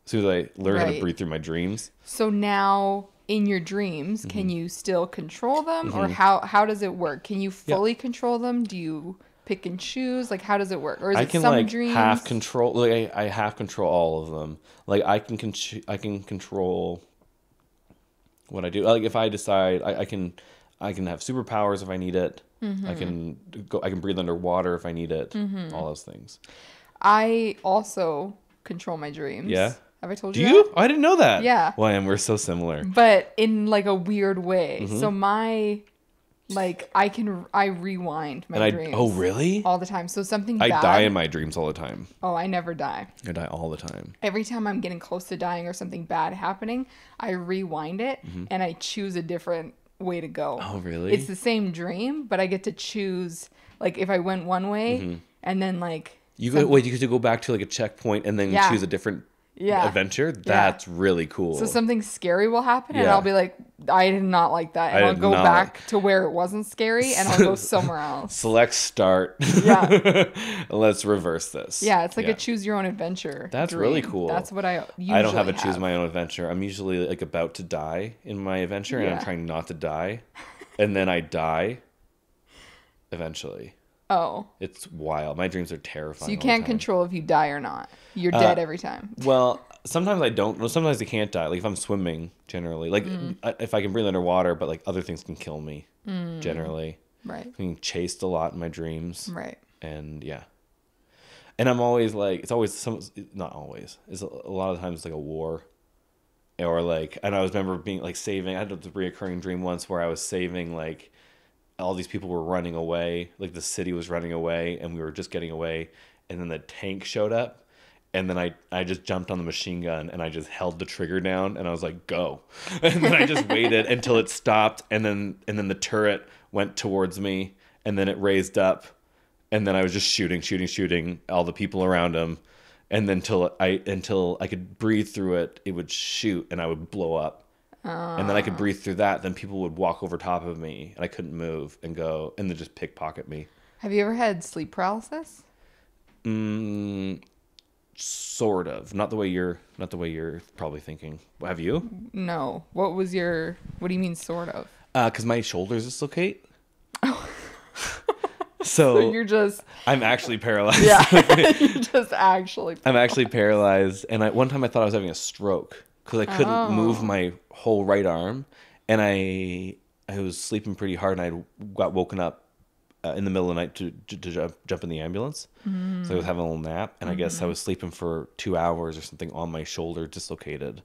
A: As soon as I learned how to
B: Right.
A: breathe through my dreams.
B: So now in your dreams,
A: Mm-hmm.
B: can you still control them, or how does it work? Can you fully control them? Do you pick and choose? Like, how does it work? Or is
A: I
B: it
A: can
B: some
A: like
B: dreams?
A: half control. Like I half control all of them. Like I can control what I do. Like if I decide, I can have superpowers if I need it.
B: Mm-hmm.
A: I can breathe underwater if I need it. All those things.
B: I also control my dreams.
A: Yeah?
B: Have I told
A: Do
B: you?
A: you?
B: That?
A: I didn't know that.
B: Yeah.
A: Well, we're so similar.
B: But in like a weird way.
A: Mm-hmm.
B: So I rewind my dreams.
A: Oh really?
B: All the time. So something
A: I
B: bad.
A: die in my dreams all the time.
B: Oh, I never die.
A: I die all the time.
B: Every time I'm getting close to dying or something bad happening, I rewind it and I choose a different way to go.
A: Mm-hmm. Oh, really?
B: It's the same dream, but I get to choose, like, if I went one way and then, like,
A: You get to go back to like a checkpoint and then
B: Yeah.
A: choose a different
B: Yeah.
A: adventure. That's really cool.
B: so something scary will happen and
A: Yeah.
B: I'll be like, I did not like that. And
A: I
B: I'll
A: did
B: go
A: not
B: back to where it wasn't scary and I'll go somewhere else.
A: Select start.
B: Yeah.
A: Let's reverse this.
B: Yeah, it's like a choose your own adventure.
A: That's really
B: dream.
A: cool.
B: That's what I usually
A: I don't have a choose my own adventure. I'm usually like about to die in my adventure and I'm
B: Yeah.
A: trying not to die. And then I die eventually.
B: Oh.
A: It's wild. My dreams are terrifying.
B: So you
A: all the
B: can't
A: time.
B: control if you die or not. You're dead every time.
A: Well, sometimes I don't. Well, sometimes I can't die. Like if I'm swimming, generally. Like if I can breathe underwater, but like other things can kill me, generally.
B: Right.
A: I'm being chased a lot in my dreams.
B: Right.
A: And yeah. And I'm always like, it's always not always. It's a lot of times like a war. Or like, and I was remember being like saving, I had a reoccurring dream once where I was saving like, all these people were running away. Like the city was running away and we were just getting away. And then the tank showed up. And then I just jumped on the machine gun and I just held the trigger down and I was like, go. And then I just waited until it stopped. And then the turret went towards me and then it raised up. And then I was just shooting all the people around him. And then until I could breathe through it, it would shoot and I would blow up. And then I could breathe through that. Then people would walk over top of me and I couldn't move and go and then just pickpocket me.
B: Have you ever had sleep paralysis?
A: Sort of. Not the way you're probably thinking. Have you?
B: No. What do you mean sort of?
A: Because my shoulders dislocate.
B: So
A: So
B: you're just,
A: I'm actually paralyzed.
B: yeah, you're just actually.
A: I'm actually paralyzed. And one time I thought I was having a stroke because I couldn't move my whole right arm. And I was sleeping pretty hard and I got woken up in the middle of the night to jump in the ambulance. So I was having a little nap. And I guess I was sleeping for 2 hours or something on my shoulder dislocated.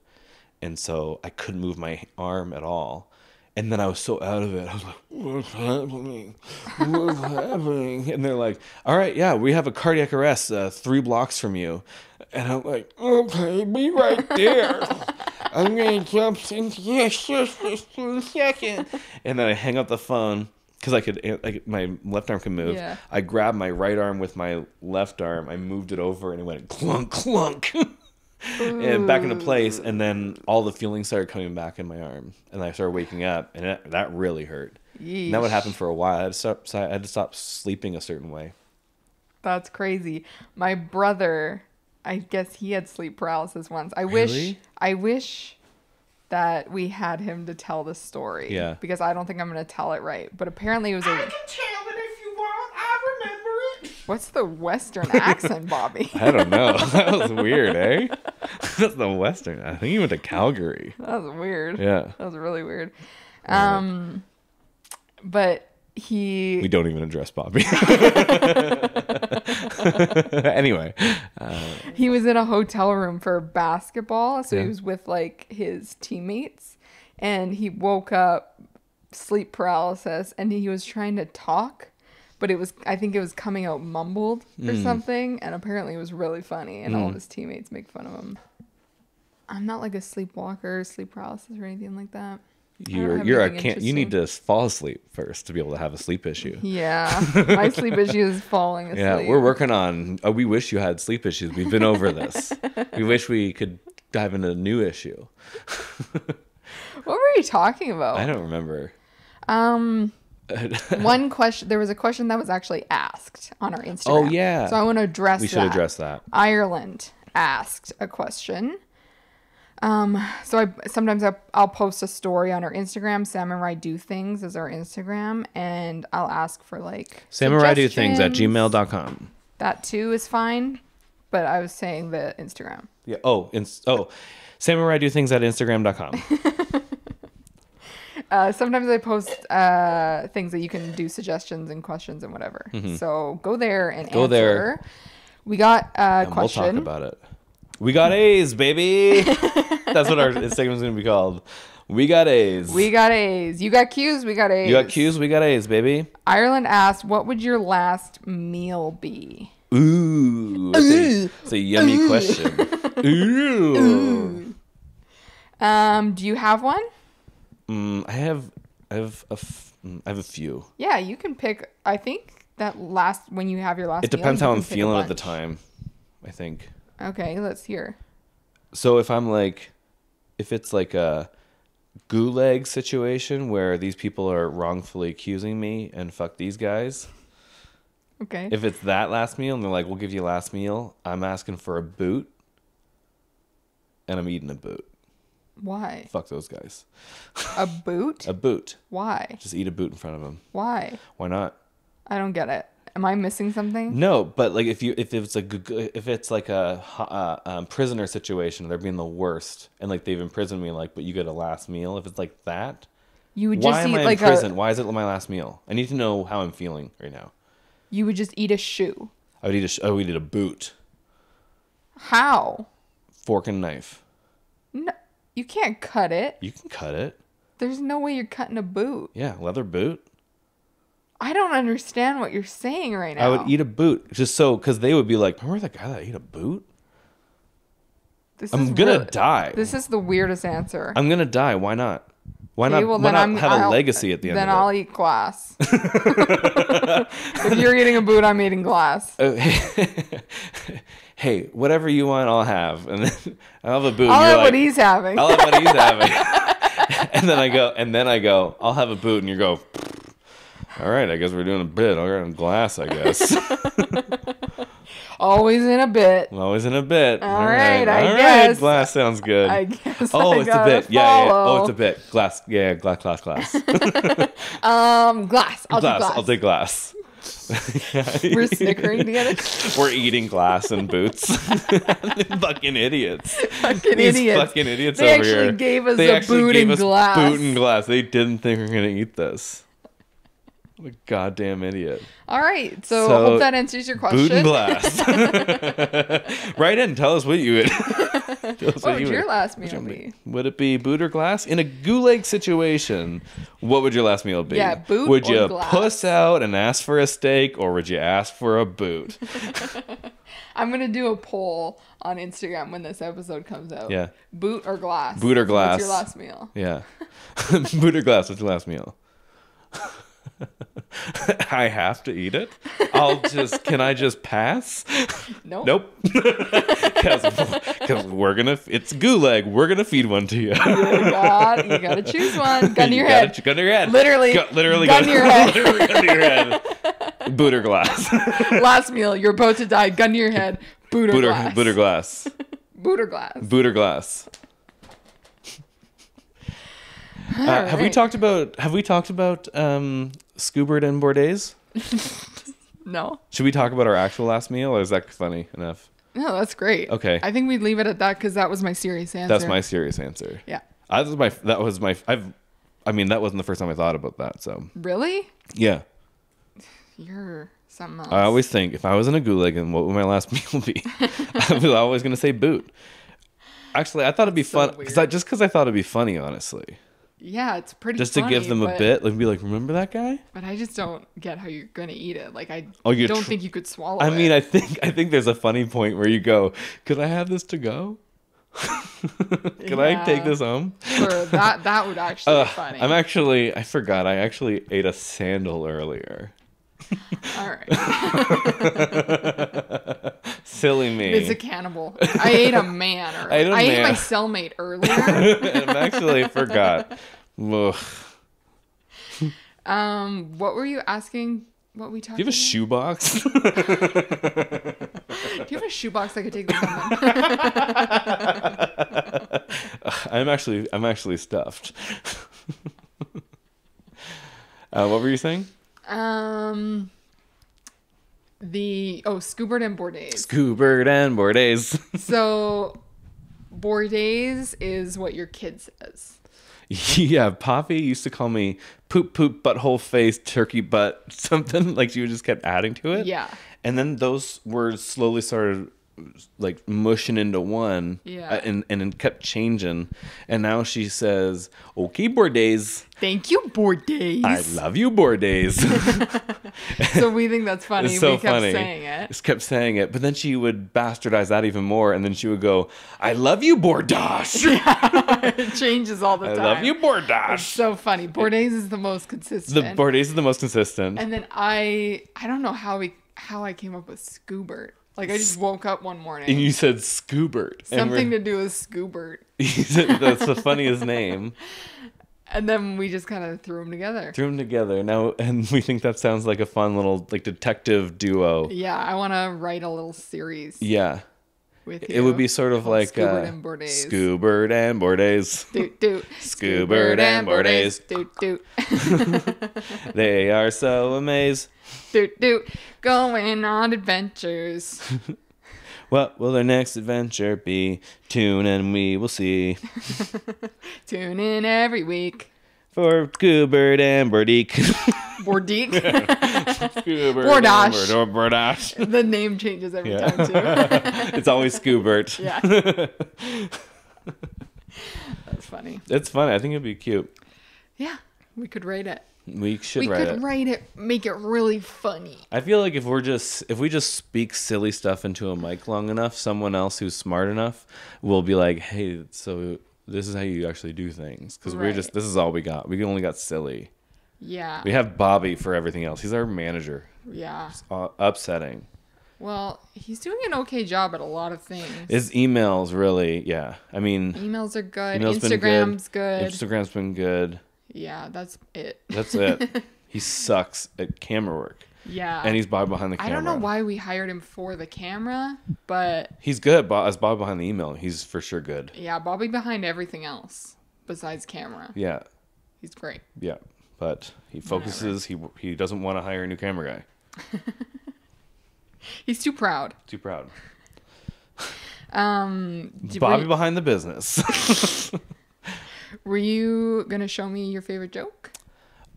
A: And so I couldn't move my arm at all. And then I was so out of it. I was like, what's happening? What's happening? And they're like, all right, yeah, we have a cardiac arrest 3 blocks from you. And I'm like, okay, be right there. I'm going to jump in. Yes, just a second. And then I hang up the phone because my left arm can move.
B: Yeah.
A: I grabbed my right arm with my left arm. I moved it over and it went clunk, clunk. And back into place, and then all the feelings started coming back in my arm, and I started waking up, and that really hurt. And that would happen for a while. I had to stop sleeping a certain way.
B: That's crazy. My brother, I guess he had sleep paralysis once. I
A: Really?
B: wish that we had him to tell the story.
A: Yeah.
B: Because I don't think I'm going to tell it right. But apparently it was a...
C: I can tell it if you want. I remember it.
B: What's the Western accent, Bobby?
A: I don't know. That was weird, eh? That's the Western. I think he went to Calgary.
B: That was weird.
A: Yeah.
B: That was really weird. But
A: We don't even address Bobby. Anyway.
B: he was in a hotel room for basketball. So
A: Yeah.
B: he was with like his teammates and he woke up sleep paralysis and he was trying to talk, but I think it was coming out mumbled or something. And apparently it was really funny and all of his teammates make fun of him. I'm not like a sleepwalker, sleep paralysis or anything like that.
A: You need to fall asleep first to be able to have a sleep issue.
B: Yeah. My sleep issue is falling asleep.
A: Yeah, we're working on. We wish you had sleep issues. We've been over this. We wish we could dive into a new issue.
B: What were you talking about?
A: I don't remember.
B: One question. There was a question that was actually asked on our Instagram.
A: Oh, yeah.
B: So I want to address
A: We
B: that.
A: should address that.
B: Ireland asked a question. So sometimes I'll post a story on our Instagram. Samurai Do Things is our Instagram, and I'll ask for like
A: Samurai Do Things at
B: suggestions.
A: gmail.com.
B: That too is fine, but I was saying the Instagram.
A: Yeah. Samurai Do Things at instagram.com.
B: Sometimes I post things that you can do suggestions and questions and whatever. So go there and
A: Go
B: answer.
A: there.
B: We got a
A: And
B: question.
A: we'll talk about it. We got A's, baby. That's what our segment's going to be called. We got A's.
B: We got A's. You got Q's. We got A's.
A: You got Q's, we got A's, baby.
B: Ireland asked, "What would your last meal be?"
A: Ooh. It's a yummy question. Ooh.
B: Do you have one?
A: I have a few.
B: Yeah, you can pick. I think that when you have your last.
A: It depends
B: meal,
A: how
B: you
A: I'm
B: can pick a
A: feeling at the
B: bunch.
A: time, I think.
B: Okay, let's hear.
A: So if it's like a gulag situation where these people are wrongfully accusing me and fuck these guys,
B: Okay.
A: if it's that last meal and they're like, we'll give you last meal, I'm asking for a boot and I'm eating a boot.
B: Why?
A: Fuck those guys.
B: A boot?
A: A boot.
B: Why?
A: Just eat a boot in front of them.
B: Why?
A: Why not?
B: I don't get it. Am I missing something?
A: No, but like if it's like a prisoner situation, they're being the worst, and like they've imprisoned me, like, but you get a last meal. If it's like that,
B: You would
A: why
B: just
A: am
B: eat
A: I in
B: like
A: prison? Why is it my last meal? I need to know how I'm feeling right now.
B: You would just eat a shoe.
A: I would eat a boot,
B: How?
A: fork and knife.
B: No, you can't cut it.
A: You can cut it.
B: There's no way you're cutting a boot.
A: Yeah, leather boot.
B: I don't understand what you're saying right now.
A: I would eat a boot just so because they would be like, remember that guy that ate a boot?
B: This
A: I'm
B: is
A: gonna
B: really-
A: die.
B: This is the weirdest answer.
A: I'm gonna die. Why not? Why
B: Okay,
A: not?
B: well,
A: Why
B: then
A: not have a legacy at the end
B: Then
A: of
B: I'll eat glass. If you're eating a boot, I'm eating glass.
A: it? Hey, whatever you want, I'll have, and then I'll have a boot.
B: I'll
A: and
B: have
A: you're
B: what
A: like,
B: he's having.
A: I'll have what he's having. and then I go, I'll have a boot, and you go, all right, I guess we're doing a bit. I'll get glass, I guess.
B: Always in a bit.
A: I'm always in a bit.
B: All right, I
A: all right,
B: guess.
A: glass sounds good.
B: I guess.
A: Oh,
B: I
A: it's a
B: gotta
A: bit. Yeah. Oh,
B: follow.
A: it's a bit. Glass. Yeah, glass.
B: Glass. I'll
A: Glass.
B: do glass.
A: I'll take glass.
B: We're snickering together.
A: We're eating glass and boots. Fucking idiots.
B: Fucking
A: These
B: idiots.
A: fucking idiots
B: They
A: over
B: actually
A: here.
B: gave us
A: They
B: a
A: actually
B: boot
A: gave
B: and
A: us
B: glass.
A: boot and glass. They didn't think we were gonna eat this. What a goddamn idiot.
B: All right. So,
A: So,
B: hope that answers your question.
A: Boot and glass. Write in. Tell us what you would. Tell us
B: What would your
A: would.
B: last meal be?
A: Would it be boot or glass? In a gulag situation, what would your last meal be?
B: Yeah, boot
A: Would
B: or
A: you
B: glass?
A: puss out and ask for a steak, or would you ask for a boot?
B: I'm gonna do a poll on Instagram when this episode comes out.
A: Yeah.
B: Boot or glass?
A: Boot or glass.
B: What's your last meal?
A: Yeah. Boot or glass? What's your last meal? I have to eat it. Can I just pass?
B: Nope.
A: Nope. Because it's gulag. We're gonna feed one to you.
B: You gotta choose one. Gun to your head.
A: Gun to your head.
B: Literally.
A: Literally
B: gun to your head.
A: Literally gun to your head. Boot or glass.
B: Last meal. You're about to die. Gun to your head. Boot or glass.
A: Boot or glass.
B: Boot or glass.
A: Boot or glass. Have we talked about Scoobert and Bourdays?
B: No.
A: Should we talk about our actual last meal, or is that funny enough?
B: No, that's great.
A: Okay.
B: I think we'd leave it at that because that was my serious answer.
A: That's my serious answer.
B: Yeah.
A: That wasn't the first time I thought about that. So
B: Really?
A: yeah,
B: You're something else.
A: I always think if I was in a gulag, and what would my last meal be? I was always gonna say boot. Actually, I thought it'd be
B: So
A: fun because I thought it'd be funny, honestly,
B: Yeah, it's pretty
A: just
B: funny,
A: to give them a
B: but-
A: bit, like be like, remember that guy?
B: But I just don't get how you're gonna eat it. Like I
A: Oh,
B: don't think you could swallow
A: I
B: it.
A: mean, I think there's a funny point where you go, could I have this to go? Can I take
B: Yeah.
A: this home?
B: Sure, that would actually be funny.
A: I forgot. I actually ate a sandal earlier.
B: All right.
A: Silly me.
B: It's a cannibal. I ate a man earlier.
A: I ate a
B: I ate
A: man.
B: my cellmate earlier.
A: I actually forgot. Ugh.
B: What were you asking? What we talked
A: Do you have a shoebox?
B: Do you have a shoebox I could take this on?
A: I'm actually stuffed. What were you saying?
B: Scoobert and Bourdays.
A: Scoobert and Bourdays.
B: So Bourdays is what your kid says.
A: Yeah, Poppy used to call me poop poop butthole face turkey butt something, like she would just kept adding to it.
B: Yeah.
A: And then those words slowly started like mushing into one.
B: Yeah.
A: And it kept changing. And now she says, "Okay, Bourdays.
B: Thank you, Bourdays.
A: I love you, Bourdays."
B: So we think that's funny.
A: It's so
B: we kept
A: funny.
B: saying it.
A: Just kept saying it, but then she would bastardize that even more, and then she would go, "I love you, Bourdash."
B: It changes all the
A: I
B: time.
A: love you,
B: It's
A: Bourdash.
B: so funny. Bourdays is the most consistent.
A: The Bourdays is the most consistent.
B: And then I don't know how I came up with Scoobert. Like I just woke up one morning.
A: And you said Scoobert.
B: Something to do with Scoobert.
A: You said that's the funniest name.
B: And then we just kind of threw them together.
A: Threw them together now, and we think that sounds like a fun little like detective duo.
B: Yeah, I want to write a little series
A: Yeah,
B: with you.
A: it would be sort of
B: called
A: like
B: Scoobert and Bourdays.
A: Scoobert and Bourdays.
B: Doot doot.
A: Scoobert and Bourdays.
B: Doot doot.
A: They are so amazed.
B: Doot doot. Going on adventures.
A: What will their next adventure be? Tune and we will see.
B: Tune in every week.
A: For Scoobert and Bourdique.
B: Bordeek.
A: Scoobert
B: Bourdash.
A: and Bourdash.
B: The name changes every
A: Yeah.
B: time too.
A: It's always Scoobert.
B: Yeah. That's funny.
A: It's funny. I think it'd be cute.
B: Yeah, we could write it.
A: We should
B: We
A: write
B: could
A: it.
B: write it, make it really funny.
A: I feel like if we just speak silly stuff into a mic long enough, someone else who's smart enough will be like, "Hey, so this is how you actually do things." Because
B: Right.
A: this is all we got. We only got silly.
B: Yeah.
A: We have Bobby for everything else. He's our manager.
B: Yeah.
A: Upsetting.
B: Well, he's doing an okay job at a lot of things.
A: His emails really, yeah. I mean,
B: Emails are good.
A: email's been
B: Instagram's good.
A: Instagram's been good.
B: Yeah, that's it.
A: That's it. He sucks at camera work.
B: Yeah.
A: And he's Bob behind the camera.
B: I don't know why we hired him for the camera, but
A: He's good as Bob behind the email. He's for sure good.
B: yeah, Bobby behind everything else besides camera.
A: Yeah.
B: He's great.
A: Yeah. But he focuses. He doesn't want to hire a new camera guy.
B: He's too proud.
A: Too proud.
B: Bobby,
A: Bobby behind the business.
B: were you gonna show me your favorite joke?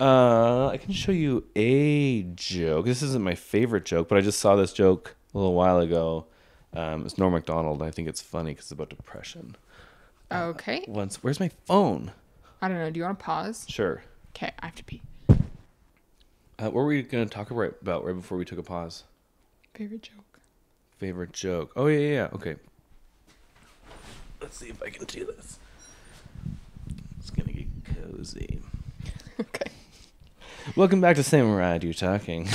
A: I can show you a joke. This isn't my favorite joke, but I just saw this joke a little while ago. It's Norm Macdonald. I think it's funny because it's about depression.
B: Okay.
A: Where's my phone?
B: I don't know. Do you want to pause?
A: Sure.
B: Okay, I have to pee.
A: What were we going to talk about right before we took a pause?
B: Favorite joke.
A: Favorite joke. Oh, yeah. Okay. Let's see if I can do this. It's going to get cozy.
B: Okay.
A: Welcome back to Samurai Do Talking.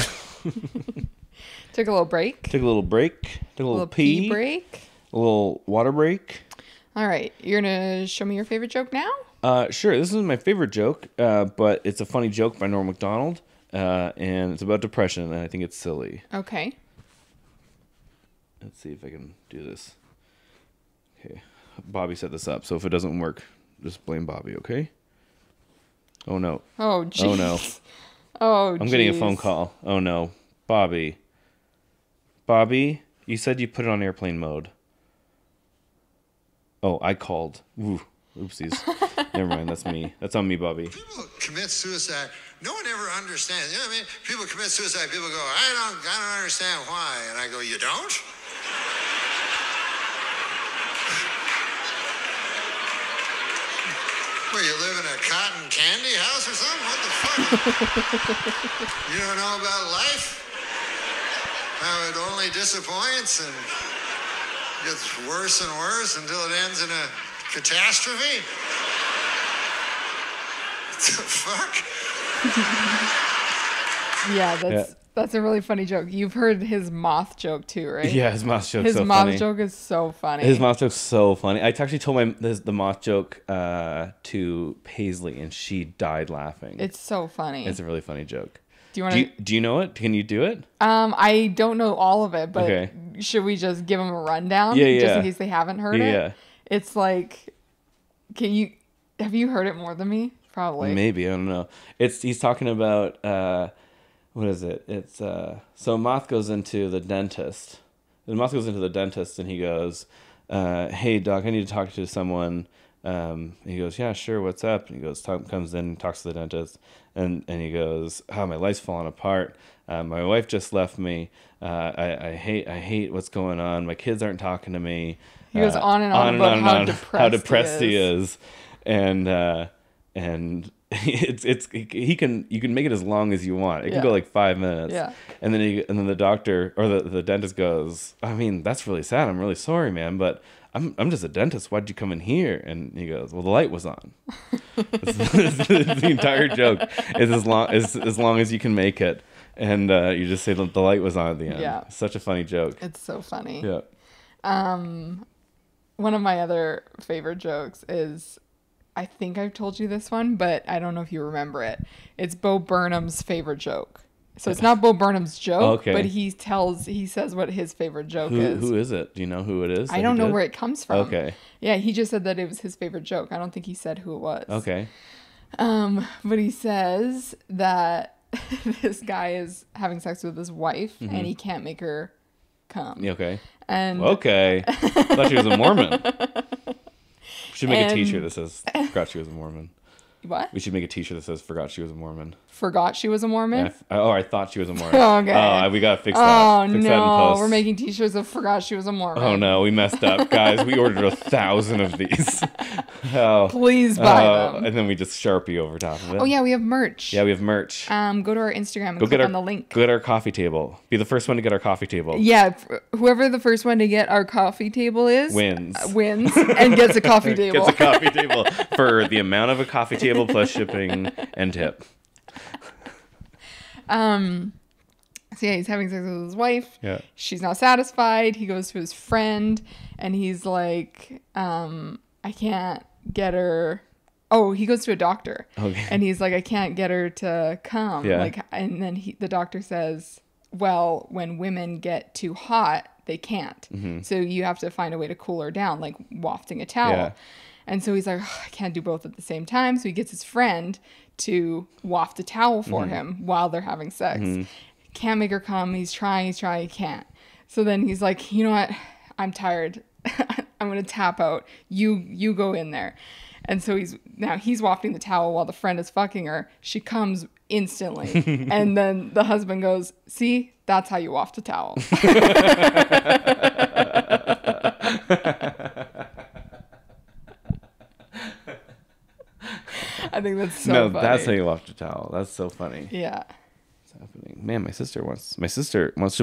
B: Took a little break.
A: Took a little break. Took a little
B: pee break.
A: A little water break.
B: All right. You're going to show me your favorite joke now?
A: Sure. This is my favorite joke, but it's a funny joke by Norm Macdonald, and it's about depression, and I think it's silly.
B: Okay.
A: Let's see if I can do this. Okay. Bobby set this up, so if it doesn't work, just blame Bobby, okay? Oh, no.
B: Oh, jeez.
A: Oh, no.
B: Oh,
A: I'm getting a
B: jeez.
A: phone call. Oh, no. Bobby. Bobby, you said you put it on airplane mode. Oh, I called. Ooh, oopsies. Never mind, that's me. That's on me, Bobby.
D: People commit suicide. No one ever understands. You know what I mean? People commit suicide. People go, I don't understand why. And I go, you don't? Where you live in a cotton candy house or something? What the fuck? You don't know about life? How it only disappoints and gets worse and worse until it ends in a catastrophe? What the fuck?
B: Yeah, that's That's a really funny joke. You've heard his moth joke too, right?
A: Yeah, his moth joke's
B: His
A: so
B: moth
A: funny.
B: joke is so funny.
A: His moth joke's so funny. I actually told the moth joke to Paisley, and she died laughing.
B: It's so funny.
A: It's a really funny joke.
B: Do you want to?
A: Do you know it? Can you do it?
B: I don't know all of it, but
A: Okay.
B: should we just give them a rundown?
A: Yeah,
B: Just
A: yeah.
B: in case they haven't heard it.
A: Yeah.
B: It's like, have you heard it more than me? Probably.
A: Maybe, I don't know. He's talking about what is it? It's so Moth goes into the dentist. The Moth goes into the dentist and he goes, "Hey doc, I need to talk to someone." And he goes, "Yeah, sure. What's up?" And he goes, comes in, talks to the dentist, and he goes, "Oh, my life's falling apart. My wife just left me. I hate what's going on. My kids aren't talking to me."
B: He goes on and on about how depressed
A: he is, and you can make it as long as you want. It can go like 5 minutes.
B: Yeah.
A: And then the doctor or the dentist goes, "I mean, that's really sad. I'm really sorry, man, but I'm just a dentist. Why'd you come in here?" And he goes, "Well, the light was on." The entire joke is as long as you can make it, and you just say the light was on at the end.
B: Yeah.
A: Such a funny joke.
B: It's so funny.
A: Yeah.
B: One of my other favorite jokes is, I think I've told you this one, but I don't know if you remember it. It's Bo Burnham's favorite joke. So it's not Bo Burnham's joke,
A: Okay.
B: but he says what his favorite joke is.
A: Who is it? Do you know who it is?
B: I don't know where it comes from.
A: Okay.
B: Yeah, he just said that it was his favorite joke. I don't think he said who it was.
A: Okay.
B: But he says that this guy is having sex with his wife and he can't make her come.
A: Yeah, okay.
B: And
A: Okay. Thought she was a Mormon. Should make a
B: And-
A: T-shirt that says "Forgot she was a Mormon."
B: what?
A: We should make a T-shirt that says "Forgot she was a Mormon."
B: Forgot she was a Mormon?
A: I thought she was a Mormon.
B: Okay.
A: Oh, we gotta fix that.
B: Oh
A: Fix that in
B: no,
A: post.
B: we're making t-shirts of forgot she was a Mormon.
A: Oh no, we messed up, guys. We ordered 1,000 of these. Oh.
B: Please buy them.
A: And then we just Sharpie over top of it.
B: Oh yeah, we have merch.
A: Yeah, we have merch.
B: Go to our Instagram and
A: Go
B: click
A: get
B: on the link.
A: Go get our coffee table. Be the first one to get our coffee table.
B: Yeah, whoever the first one to get our coffee table is
A: Wins.
B: wins and gets a coffee table.
A: Gets a coffee table for the amount of a coffee table plus shipping and tip.
B: So yeah, he's having sex with his wife.
A: Yeah.
B: She's not satisfied. He goes to his friend and he's like, I can't get her. Oh, he goes to a doctor.
A: Okay.
B: And he's like, I can't get her to come.
A: Yeah.
B: Like, and then the doctor says, well, when women get too hot, they can't.
A: Mm-hmm.
B: So you have to find a way to cool her down, like wafting a towel.
A: Yeah.
B: And so he's like, I can't do both at the same time. So he gets his friend to waft a towel for
A: Mm-hmm.
B: him while they're having sex. Can't make her come. He's trying, he can't. So then he's like, you know what? I'm tired. I'm going to tap out. You go in there. And so he's wafting the towel while the friend is fucking her. She comes instantly. And then the husband goes, see, that's how you waft a towel. I think that's so
A: No,
B: funny.
A: that's how you waft a towel. That's so funny.
B: Yeah.
A: What's happening? Man, my sister wants. Should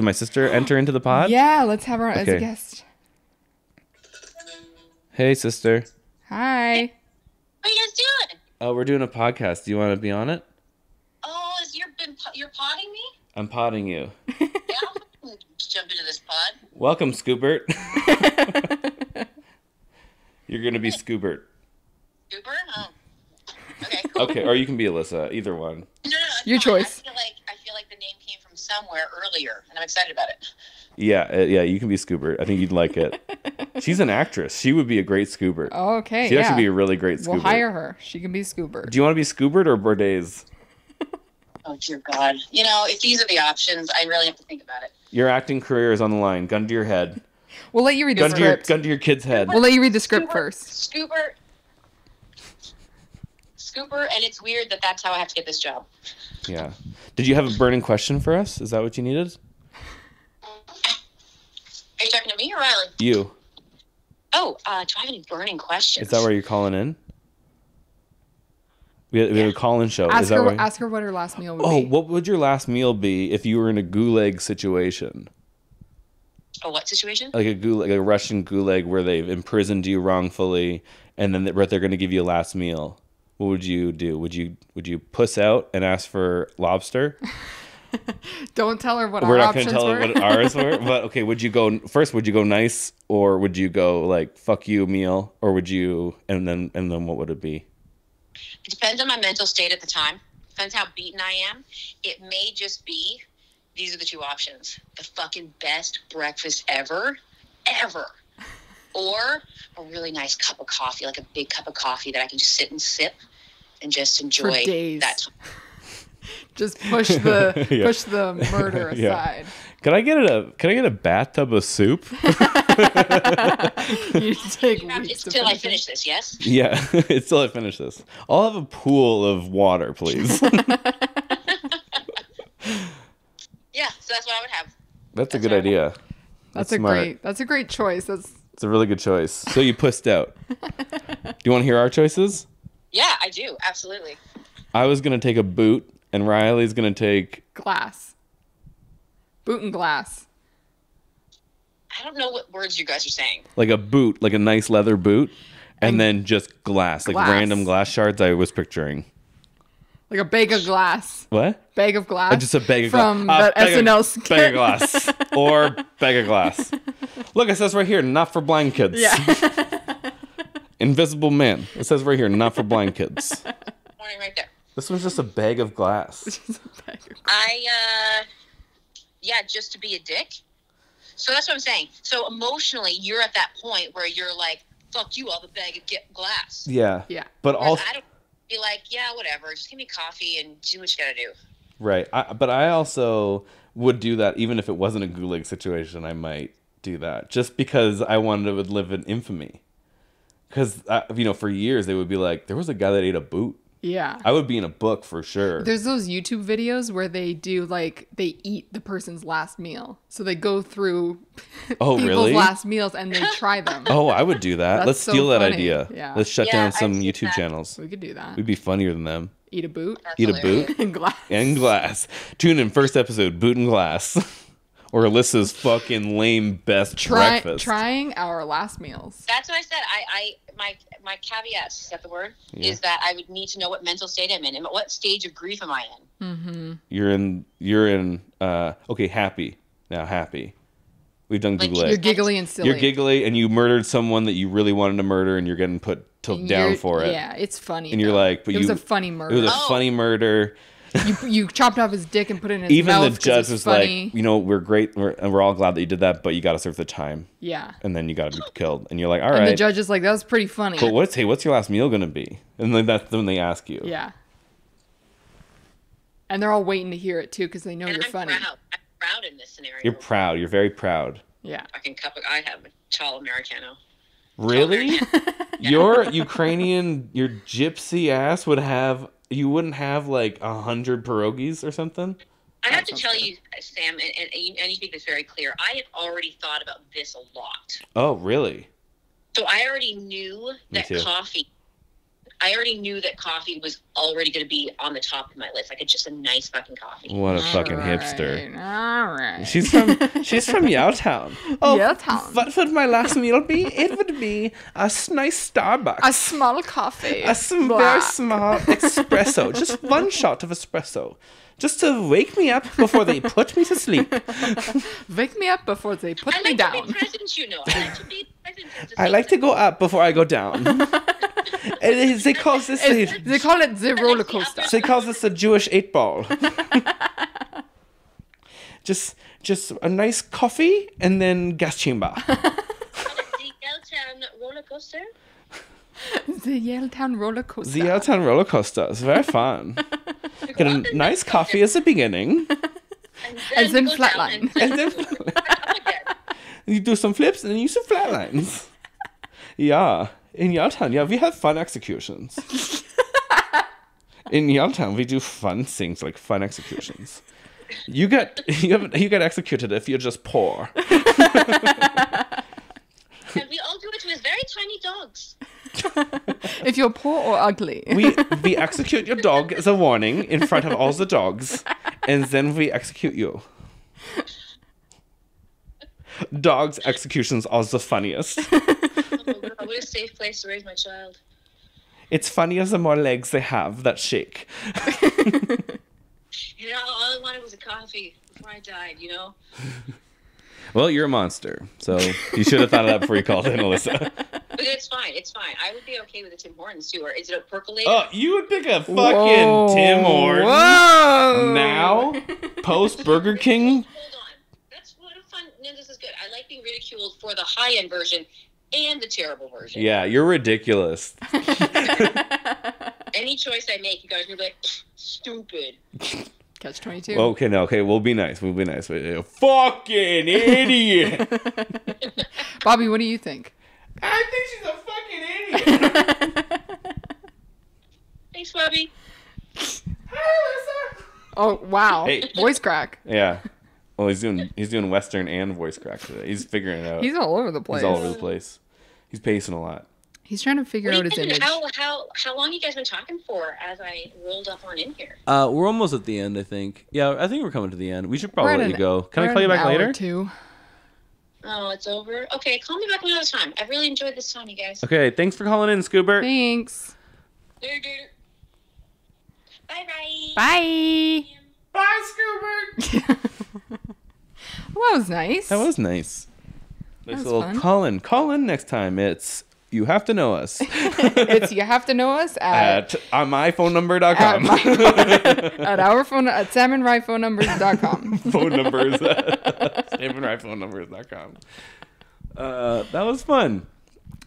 A: my sister enter into the pod?
B: Yeah, let's have her as a
A: Okay.
B: guest.
A: Hey, sister.
B: Hi.
E: What are you guys doing?
A: We're doing a podcast. Do you want to be on it?
E: Oh, you're potting me?
A: I'm podding you.
E: Yeah, I'll jump into this pod.
A: Welcome, Scoobert. You're gonna be Scoobert.
E: Super? Oh. Okay, cool.
A: Okay, or you can be Alyssa. Either one.
E: No, it's
B: Your
E: fine.
B: choice.
E: I feel like the name came from somewhere earlier, and I'm excited about it.
A: Yeah, you can be Scoobert. I think you'd like it. She's an actress. She would be a great Scoobert.
B: Okay,
A: She'd
B: yeah.
A: actually be a really great Scoobert.
B: We'll hire her. She can be Scoober.
A: Do you want to be Scoobert or Bourdays?
E: Oh, dear God. You know, if these are the options, I really have to think about it.
A: Your acting career is on the line. Gun to your head.
B: We'll let you read the script.
A: Gun to your kid's head.
B: We'll let you read the script first.
E: Scooper, and it's weird that that's how I have to get this job.
A: Yeah. Did you have a burning question for us? Is that what you needed?
E: Are you talking to me or Riley?
A: You.
E: Oh, do I have any burning questions?
A: Is that where you're calling in? We have a call-in show.
B: Ask
A: Is that why?
B: her what her last meal would
A: Oh,
B: be.
A: what would your last meal be if you were in a gulag situation?
E: A what situation?
A: Like a Russian gulag where they've imprisoned you wrongfully, and then they're going to give you a last meal. What would you do? Would you puss out and ask for lobster,
B: Don't tell her what
A: We're
B: our
A: not going
B: options
A: to tell
B: were.
A: her what ours were. But okay, would you go nice, or would you go like fuck you meal, or would you and then what would it be?
E: It depends on my mental state at the time. Depends how beaten I am. It may just be, these are the two options. The fucking best breakfast ever. Or a really nice cup of coffee, like a big cup of coffee that I can just sit and sip and just enjoy
B: days.
E: that time.
B: Just push the
A: Yeah.
B: push the murder
A: Yeah.
B: aside.
A: Can I get a bathtub of soup?
B: You take weeks
E: It's
B: to
E: till I
B: finish it.
E: finish this, yes?
A: Yeah, it's till I finish this. I'll have a pool of water, please.
E: Yeah, so that's what I would have.
A: That's a
E: That's
A: good
E: right.
A: idea.
B: That's
A: smart.
B: a great choice.
A: It's a really good choice. So you pussed out. Do you want to hear our choices?
E: Yeah, I do. Absolutely.
A: I was gonna take a boot, and Riley's gonna take.
B: Glass. Boot and glass.
E: I don't know what words you guys are saying.
A: Like a boot, like a nice leather boot, and then just glass, like
B: Glass.
A: random glass shards. I was picturing.
B: Like a bag of glass.
A: What?
B: Bag of glass.
A: Just a bag of
B: from
A: glass.
B: that SNL skit.
A: Bag of glass. Or bag of glass. Look, it says right here, not for blind kids.
B: Yeah.
A: Invisible Man. It says right here, not for blind kids.
E: Morning right there.
A: This one's just a bag of glass.
E: Yeah, just to be a dick. So that's what I'm saying. So emotionally, you're at that point where you're like, fuck you, I'll have a bag of glass.
A: Yeah.
B: Yeah.
A: But
E: Whereas
A: also,
E: I don't be like, yeah, whatever. Just give me coffee and do what you gotta do.
A: right. But I also would do that even if it wasn't a gulag situation. I might do that just because I wanted to live in infamy. Because, for years they would be like, there was a guy that ate a boot.
B: Yeah.
A: I would be in a book for sure.
B: There's those YouTube videos where they do like they eat the person's last meal. So they go through
A: Oh,
B: people's
A: really?
B: last meals and they try them.
A: Oh, I would do that.
B: That's
A: Let's
B: so
A: steal that
B: funny.
A: idea.
B: Yeah.
A: Let's shut
E: Yeah,
A: down
E: I've
A: some
E: seen
A: YouTube
E: that.
A: channels.
B: We could do that.
A: We'd be funnier than them.
B: Eat a boot
E: That's
A: Eat a
E: hilarious.
A: boot
B: and glass.
A: and glass. Tune in first episode, Boot and Glass. Or Alyssa's fucking lame best breakfast.
B: Trying our last meals.
E: That's what I said. My caveat, is that the word?
A: Yeah.
E: Is that I would need to know what mental state I'm in and what stage of grief am I in.
A: You're in okay, happy. Now happy. We've done
E: Like,
A: Google.
B: You're giggly and silly.
A: You're giggly and you murdered someone that you really wanted to murder and you're getting put
B: And
A: down
B: you're-
A: for it.
B: Yeah, it's funny.
A: And you're
B: though.
A: like, but
B: it was
A: you-
B: a funny
A: It
B: murder.
A: was a
E: Oh.
A: funny murder.
B: You chopped off his dick and put it in his
A: Even
B: mouth.
A: the
B: 'cause
A: judge
B: it's
A: was
B: funny.
A: like, we're great and we're all glad that you did that, but you got to serve the time.
B: Yeah.
A: And then you got to be killed. And you're like, all
B: And
A: right.
B: the judge is like, that was pretty funny.
A: But what's your last meal gonna be? And then that's when they ask you.
B: Yeah. And they're all waiting to hear it too because they know
E: And
B: you're
E: I'm
B: funny.
E: proud. I'm proud in this scenario.
A: You're proud. You're very proud.
B: Yeah.
E: Fucking cup of, I have a tall Americano.
A: Really? Your Ukrainian, your gypsy ass you wouldn't have like 100 pierogies or something?
E: I have to tell you, Sam, and you make this very clear. I had already thought about this a lot.
A: Oh, really?
E: So I already knew
A: Me
E: that
A: too.
E: coffee was already going to be on the top of my list. Like, it's just a nice fucking coffee.
A: What a fucking
B: Alright,
A: hipster.
B: All right.
A: She's from Yowtown. Oh,
B: Yowtown.
A: what would my last meal be? It would be a nice Starbucks.
B: A small coffee.
A: Very
B: Black.
A: small espresso. Just one shot of espresso. Just to wake me up before they put me to sleep.
B: Wake me up before they put
E: I
B: me
E: like
B: down.
E: to be present, you know. I like to be present.
A: I like to go up before I go down. They call this
B: They call it the roller coaster.
A: they call this a Jewish 8-ball. just a nice coffee and then gas chamber.
E: The Yellowtown roller coaster.
B: The Yellowtown roller coaster.
A: The Yellowtown roller coaster is very fun. Get a nice coffee as a beginning,
B: And then
E: go
B: flatline.
E: down
A: and then
E: up again.
A: you do some flips and then you do some flatlines. Yeah, in Yellowtown, yeah, we have fun executions. In Yellowtown, we do fun things like fun executions. You get executed if you're just poor.
E: And we all do it with very tiny dogs.
B: If you're poor or ugly.
A: We execute your dog as a warning in front of all the dogs, and then we execute you. Dogs' executions are the funniest.
E: Oh, God, what a safe place to raise my child.
A: It's funnier the more legs they have that shake.
E: You know, all I wanted was a coffee before I died, you know?
A: Well, you're a monster, so you should have thought of that before you called in, Alyssa.
E: But it's fine. It's fine. I would be okay with a Tim Hortons too. Or is it a percolator?
A: Oh, you would pick a fucking
B: Whoa.
A: Tim Hortons
B: Whoa.
A: now? Post Burger King?
E: Hold on. That's what a fun. No, this is good. I like being ridiculed for the high-end version and the terrible version.
A: Yeah, you're ridiculous.
E: Any choice I make, you guys will be like, stupid.
B: Catch 22.
A: Okay, we'll be nice. We'll be nice. Fucking idiot.
B: Bobby, what do you think?
C: I think she's a fucking idiot.
E: Thanks, Bobby.
C: Hi, Alyssa.
B: Oh, wow.
A: Hey.
B: Voice crack.
A: Yeah. Well, he's doing Western and voice crack today. He's figuring it out.
B: He's all over the place.
A: He's all over the place. He's pacing a lot.
B: He's trying to figure out his image.
E: How long you guys been talking for as I rolled up on in here?
F: We're almost at the end, I think. Yeah, I think we're coming to the end. We should probably
B: We're at
F: let you
B: an-
F: go. Can I
B: we're
F: call you
B: at
F: back
B: an hour
F: later?
B: or two.
E: Oh, it's over? Okay, call me back another time. I really enjoyed this time, you guys.
A: Okay, thanks for calling in, Scoobert.
B: Thanks.
E: Later. Bye-bye.
B: Bye.
C: Bye, Scoobert.
B: Well, that was nice.
A: That was nice. Nice
B: was
A: little
B: fun.
A: call in. Call in next time. It's You Have to Know Us
B: It's You Have to Know Us
A: at
B: at
A: myphoneNumber.com.
B: at our phone at salmonryephonennumbers.com.
A: Phone numbers. SaveandRightPhoneNumbers.com. That was fun.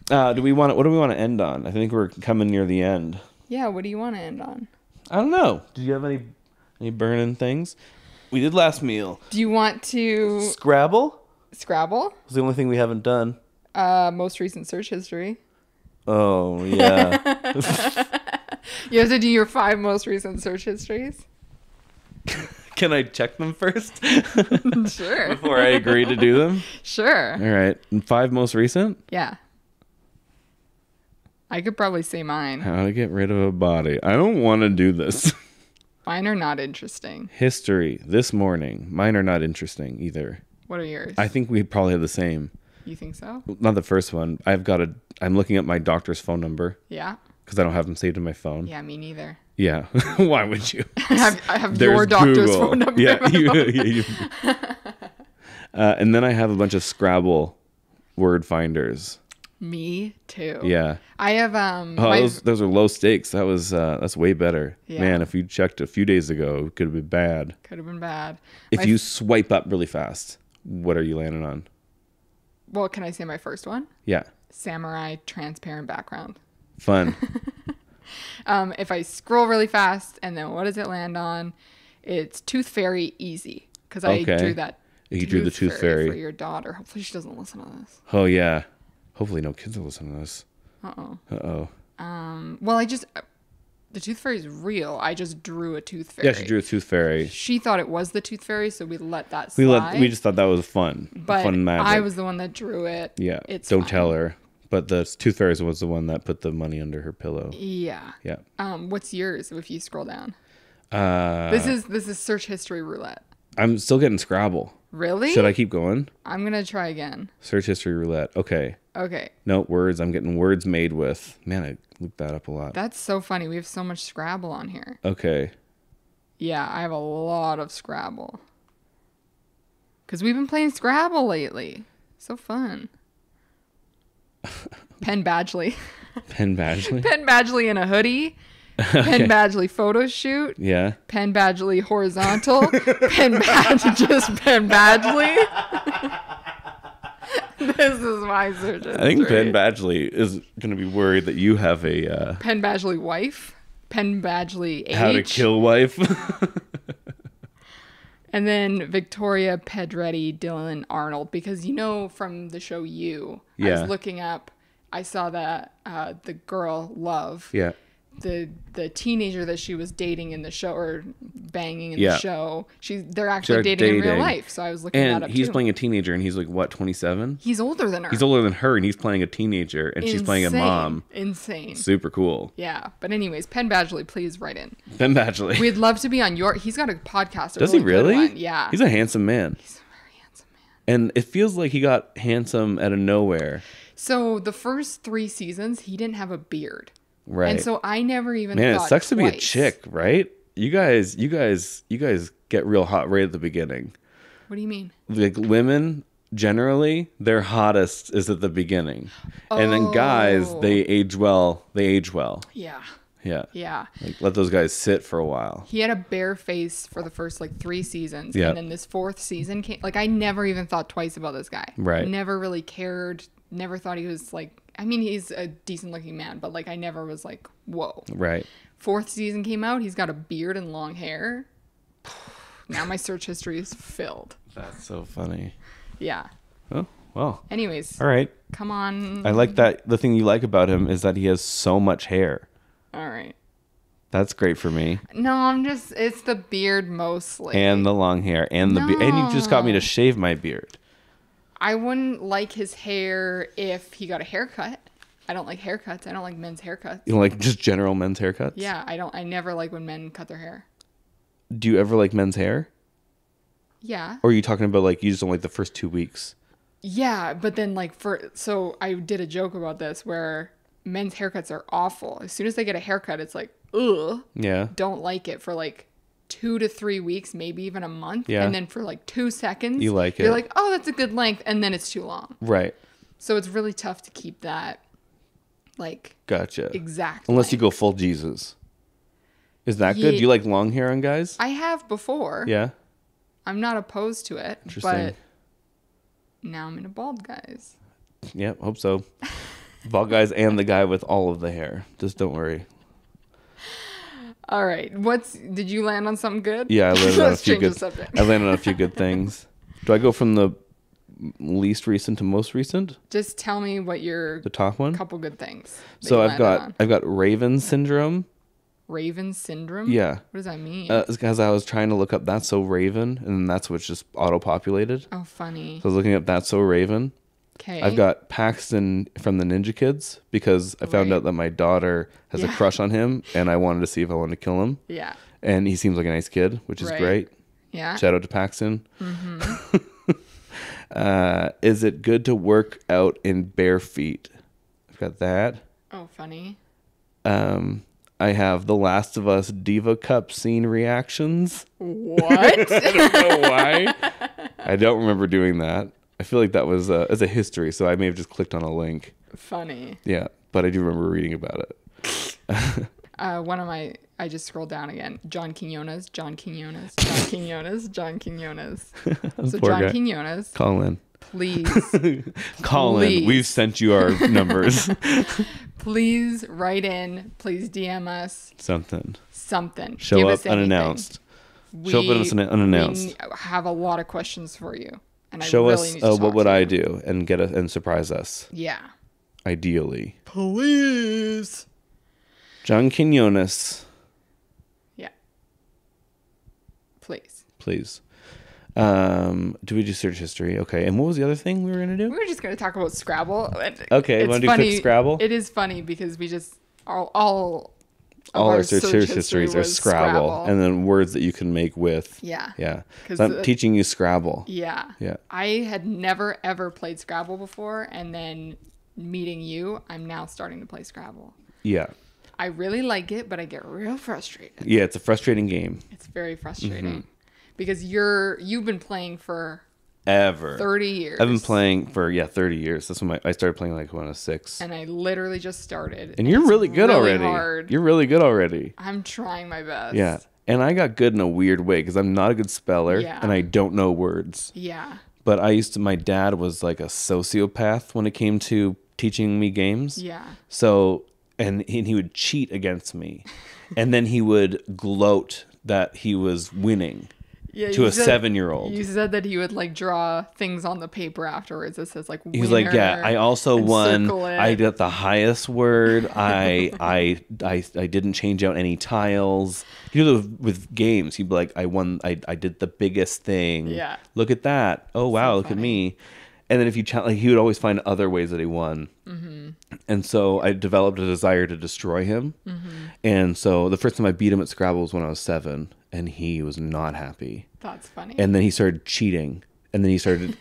A: What do we want to end on? I think we're coming near the end.
B: Yeah, what do you want to end on?
A: I don't know. Did you have any burning things? We did last meal.
B: Do you want to
A: Scrabble
B: Scrabble?
A: was the only thing we haven't done.
B: Most recent search history.
A: Oh, yeah.
B: You have to do your 5 most recent search histories.
A: Can I check them first
B: Sure.
A: before I agree to do them?
B: Sure.
A: All right. And 5 most recent?
B: Yeah. I could probably say mine.
A: How to get rid of a body. I don't want to do this.
B: Mine are not interesting.
A: History. This morning. Mine are not interesting either.
B: What are yours?
A: I think we probably have the same.
B: You think so?
A: Not the first one. I'm looking at my doctor's phone number
B: Yeah.
A: because I don't have them saved in my phone.
B: Yeah, me neither.
A: Yeah. Why would you?
B: I have
A: There's
B: your doctor's
A: Google.
B: phone number.
A: Yeah.
B: in my phone.
A: you- and then I have a bunch of Scrabble word finders.
B: Me too.
A: Yeah.
B: I have
A: Oh, those are low stakes. That's way better.
B: Yeah.
A: Man, if you checked a few days ago, it could have been bad.
B: could have been bad.
A: If
B: My
A: you swipe up really fast, what are you landing on?
B: Well, can I say my first one?
A: Yeah.
B: Samurai transparent background.
A: Fun.
B: If I scroll really fast and then what does it land on? It's Tooth Fairy easy because I
A: Okay.
B: drew that.
A: You drew the Tooth Fairy.
B: for your daughter. Hopefully she doesn't listen to this.
A: Oh, yeah. Hopefully no kids will listen to this. Uh-oh.
B: Well, the Tooth Fairy is real. I just drew a Tooth Fairy.
A: Yeah, she drew a Tooth Fairy.
B: She thought it was the Tooth Fairy, so we let that slide.
A: We just thought that was fun.
B: but
A: Fun magic.
B: I was the one that drew it.
A: Yeah.
B: It's
A: Don't
B: fine.
A: tell her. But the Tooth Fairy was the one that put the money under her pillow.
B: Yeah.
A: Yeah.
B: What's yours if you scroll down?
A: Uh,
B: This is search history roulette.
A: I'm still getting Scrabble.
B: Really?
A: Should I keep going?
B: I'm gonna try again.
A: Search history roulette. Okay.
B: Okay.
A: No, words. I'm getting words made with. Man, I looked that up a lot.
B: That's so funny. We have so much Scrabble on here.
A: Okay.
B: Yeah, I have a lot of Scrabble. Because we've been playing Scrabble lately. So fun. Penn Badgley.
A: Penn Badgley.
B: Penn Badgley in a hoodie. Penn Badgley photo shoot.
A: Yeah.
B: Penn Badgley horizontal. Penn Badgley. This is my search history.
A: I think Penn Badgley is going to be worried that you have a
B: Penn Badgley wife. Penn Badgley age.
A: how to kill wife.
B: And then Victoria Pedretti, Dylan Arnold, because you know from the show You, I
A: Yeah.
B: was looking up, I saw that the girl Love,
A: Yeah.
B: the teenager that she was dating in the show or banging in
A: Yeah.
B: the show, they're actually
A: They're
B: dating in real
A: dating.
B: life. So I was looking that
A: And
B: up
A: he's
B: too.
A: playing a teenager, and he's like, what, 27?
B: He's older than her.
A: He's older than her, and he's playing a teenager, and she's playing a
B: Insane.
A: mom.
B: Insane.
A: Super cool.
B: Yeah. But anyways, Penn Badgley, please write in.
A: Penn Badgley.
B: We'd love to be on your. He's got a podcast.
A: Does he
B: good
A: really?
B: one. Yeah.
A: He's a handsome man.
B: He's a very handsome man.
A: And it feels like he got handsome out of nowhere.
B: So the first 3 seasons, he didn't have a beard.
A: Right.
B: And so I never even
A: Man, it
B: thought
A: sucks to be a
B: twice.
A: chick, right? you guys get real hot right at the beginning.
B: What do you mean?
A: Like women generally, their hottest is at the beginning, and then guys, they age well.
B: Yeah.
A: Yeah.
B: Yeah.
A: Like let those guys sit for a while.
B: He had a bare face for the first like 3 seasons.
A: Yeah.
B: And then this 4th season came. Like I never even thought twice about this guy.
A: Right.
B: Never really cared. Never thought he was like, I mean, he's a decent looking man, but like I never was like, whoa.
A: Right.
B: 4th season came out. He's got a beard and long hair. Now my search history is filled.
A: That's so funny.
B: Yeah.
A: Oh, well.
B: Anyways.
A: All right.
B: Come on.
A: I like that. The thing you like about him is that he has so much hair.
B: All right.
A: That's great for me.
B: No, it's the beard mostly.
A: And the long hair and the beard. And you just got me to shave my beard.
B: I wouldn't like his hair if he got a haircut. I don't like haircuts. I don't like men's haircuts.
A: You know, like just general men's haircuts?
B: Yeah, I never like when men cut their hair.
A: Do you ever like men's hair?
B: Yeah.
A: Or are you talking about like you just don't like the first 2 weeks?
B: Yeah, but then like so I did a joke about this where men's haircuts are awful. As soon as they get a haircut, it's like, ugh.
A: Yeah.
B: Don't like it for like 2 to 3 weeks, maybe even a month.
A: Yeah.
B: And then for like 2 seconds,
A: You like
B: you're
A: it.
B: like, oh, that's a good length. And then it's too long.
A: Right.
B: So it's really tough to keep that like
A: Gotcha.
B: exact.
A: Unless you
B: length.
A: go full Jesus. Is that good? Do you like long hair on guys?
B: I have before.
A: Yeah.
B: I'm not opposed to it.
A: Interesting.
B: But now I'm into bald guys.
A: Yep, hope so. Bald guys and the guy with all of the hair. Just don't worry.
B: All right. Did you land on something good?
A: Yeah, I landed on a
B: Let's
A: few
B: change the
A: good.
B: subject.
A: I landed on a few good things. Do I go from the least recent to most recent?
B: Just tell me what your
A: The top one.
B: couple good things. that
A: So
B: you
A: I've
B: landed on.
A: got Raven syndrome.
B: Raven syndrome.
A: Yeah.
B: What does that mean?
A: It's because I was trying to look up That's So Raven, and that's what's just auto populated.
B: Oh, funny.
A: So I was looking up That's So Raven.
B: Okay.
A: I've got Paxton from the Ninja Kids because I found
B: Right.
A: out that my daughter has a
B: Yeah.
A: crush on him, and I wanted to see if I wanted to kill him.
B: Yeah.
A: And he seems like a nice kid, which is
B: Right.
A: great.
B: Yeah.
A: Shout out to Paxton. Is it good to work out in bare feet? I've got that.
B: Oh, funny.
A: I have The Last of Us Diva Cup scene reactions.
B: What?
A: I don't know why. I don't remember doing that. I feel like that was as a history, so I may have just clicked on a link.
B: Funny.
A: Yeah, but I do remember reading about it.
B: I just scrolled down again. John Quinones. So
A: Poor
B: John
A: guy.
B: Quinones,
A: Colin.
B: please,
A: Colin,
B: Please.
A: we've sent you our numbers.
B: please write in. Please DM us
A: Something.
B: something.
A: Show
B: Give
A: up
B: us anything.
A: unannounced. Show up unannounced.
B: We have a lot of questions for you. And
A: Show
B: I really
A: us
B: need to
A: what
B: talk
A: would
B: to
A: I
B: you.
A: do and get us and surprise us.
B: Yeah.
A: Ideally.
B: Please.
A: John Quinones,
B: Yeah. Please.
A: please. Do we do search history? Okay. And what was the other thing we were gonna do?
B: We were just going to talk about Scrabble.
A: Okay,
B: It's
A: wanna do quick
B: funny.
A: Scrabble?
B: It is funny because we just all of
A: All our search histories are
B: was
A: Scrabble, and then words that you can make with.
B: Yeah.
A: Yeah.
B: 'Cause
A: So I'm
B: the-
A: teaching you Scrabble.
B: Yeah.
A: Yeah.
B: I had never ever played Scrabble before, and then meeting you, I'm now starting to play Scrabble.
A: Yeah.
B: I really like it, but I get real frustrated.
A: Yeah. It's a frustrating game.
B: It's very frustrating
A: Mm-hmm.
B: because you've been playing for
A: Ever.
B: 30 years.
A: I've been playing for 30 years. That's when I started playing like when I was 6.
B: and I literally just started.
A: And you're
B: It's
A: really good
B: really
A: already.
B: Hard.
A: You're really good already.
B: I'm trying my best.
A: Yeah. And I got good in a weird way because I'm not a good speller
B: Yeah.
A: and I don't know words.
B: Yeah.
A: But my dad was like a sociopath when it came to teaching me games.
B: Yeah.
A: So, and he would cheat against me. And then he would gloat that he was winning
B: Yeah,
A: to
B: you
A: a
B: said-
A: 7-year-old.
B: You said that he would like draw things on the paper afterwards that says like
A: He's like, yeah,
B: winner
A: I also
B: and
A: won.
B: circle it.
A: I got the highest word. I didn't change out any tiles. You know, with games, he'd be like, I won. I did the biggest thing.
B: Yeah.
A: Look at that. Oh wow, look at
B: funny.
A: me. And then if you he would always find other ways that he won. Mm-hmm. And so I developed a desire to destroy him. Mm-hmm. And so the first time I beat him at Scrabble was when I was 7, and he was not happy.
B: That's funny.
A: And then he started cheating. And then he started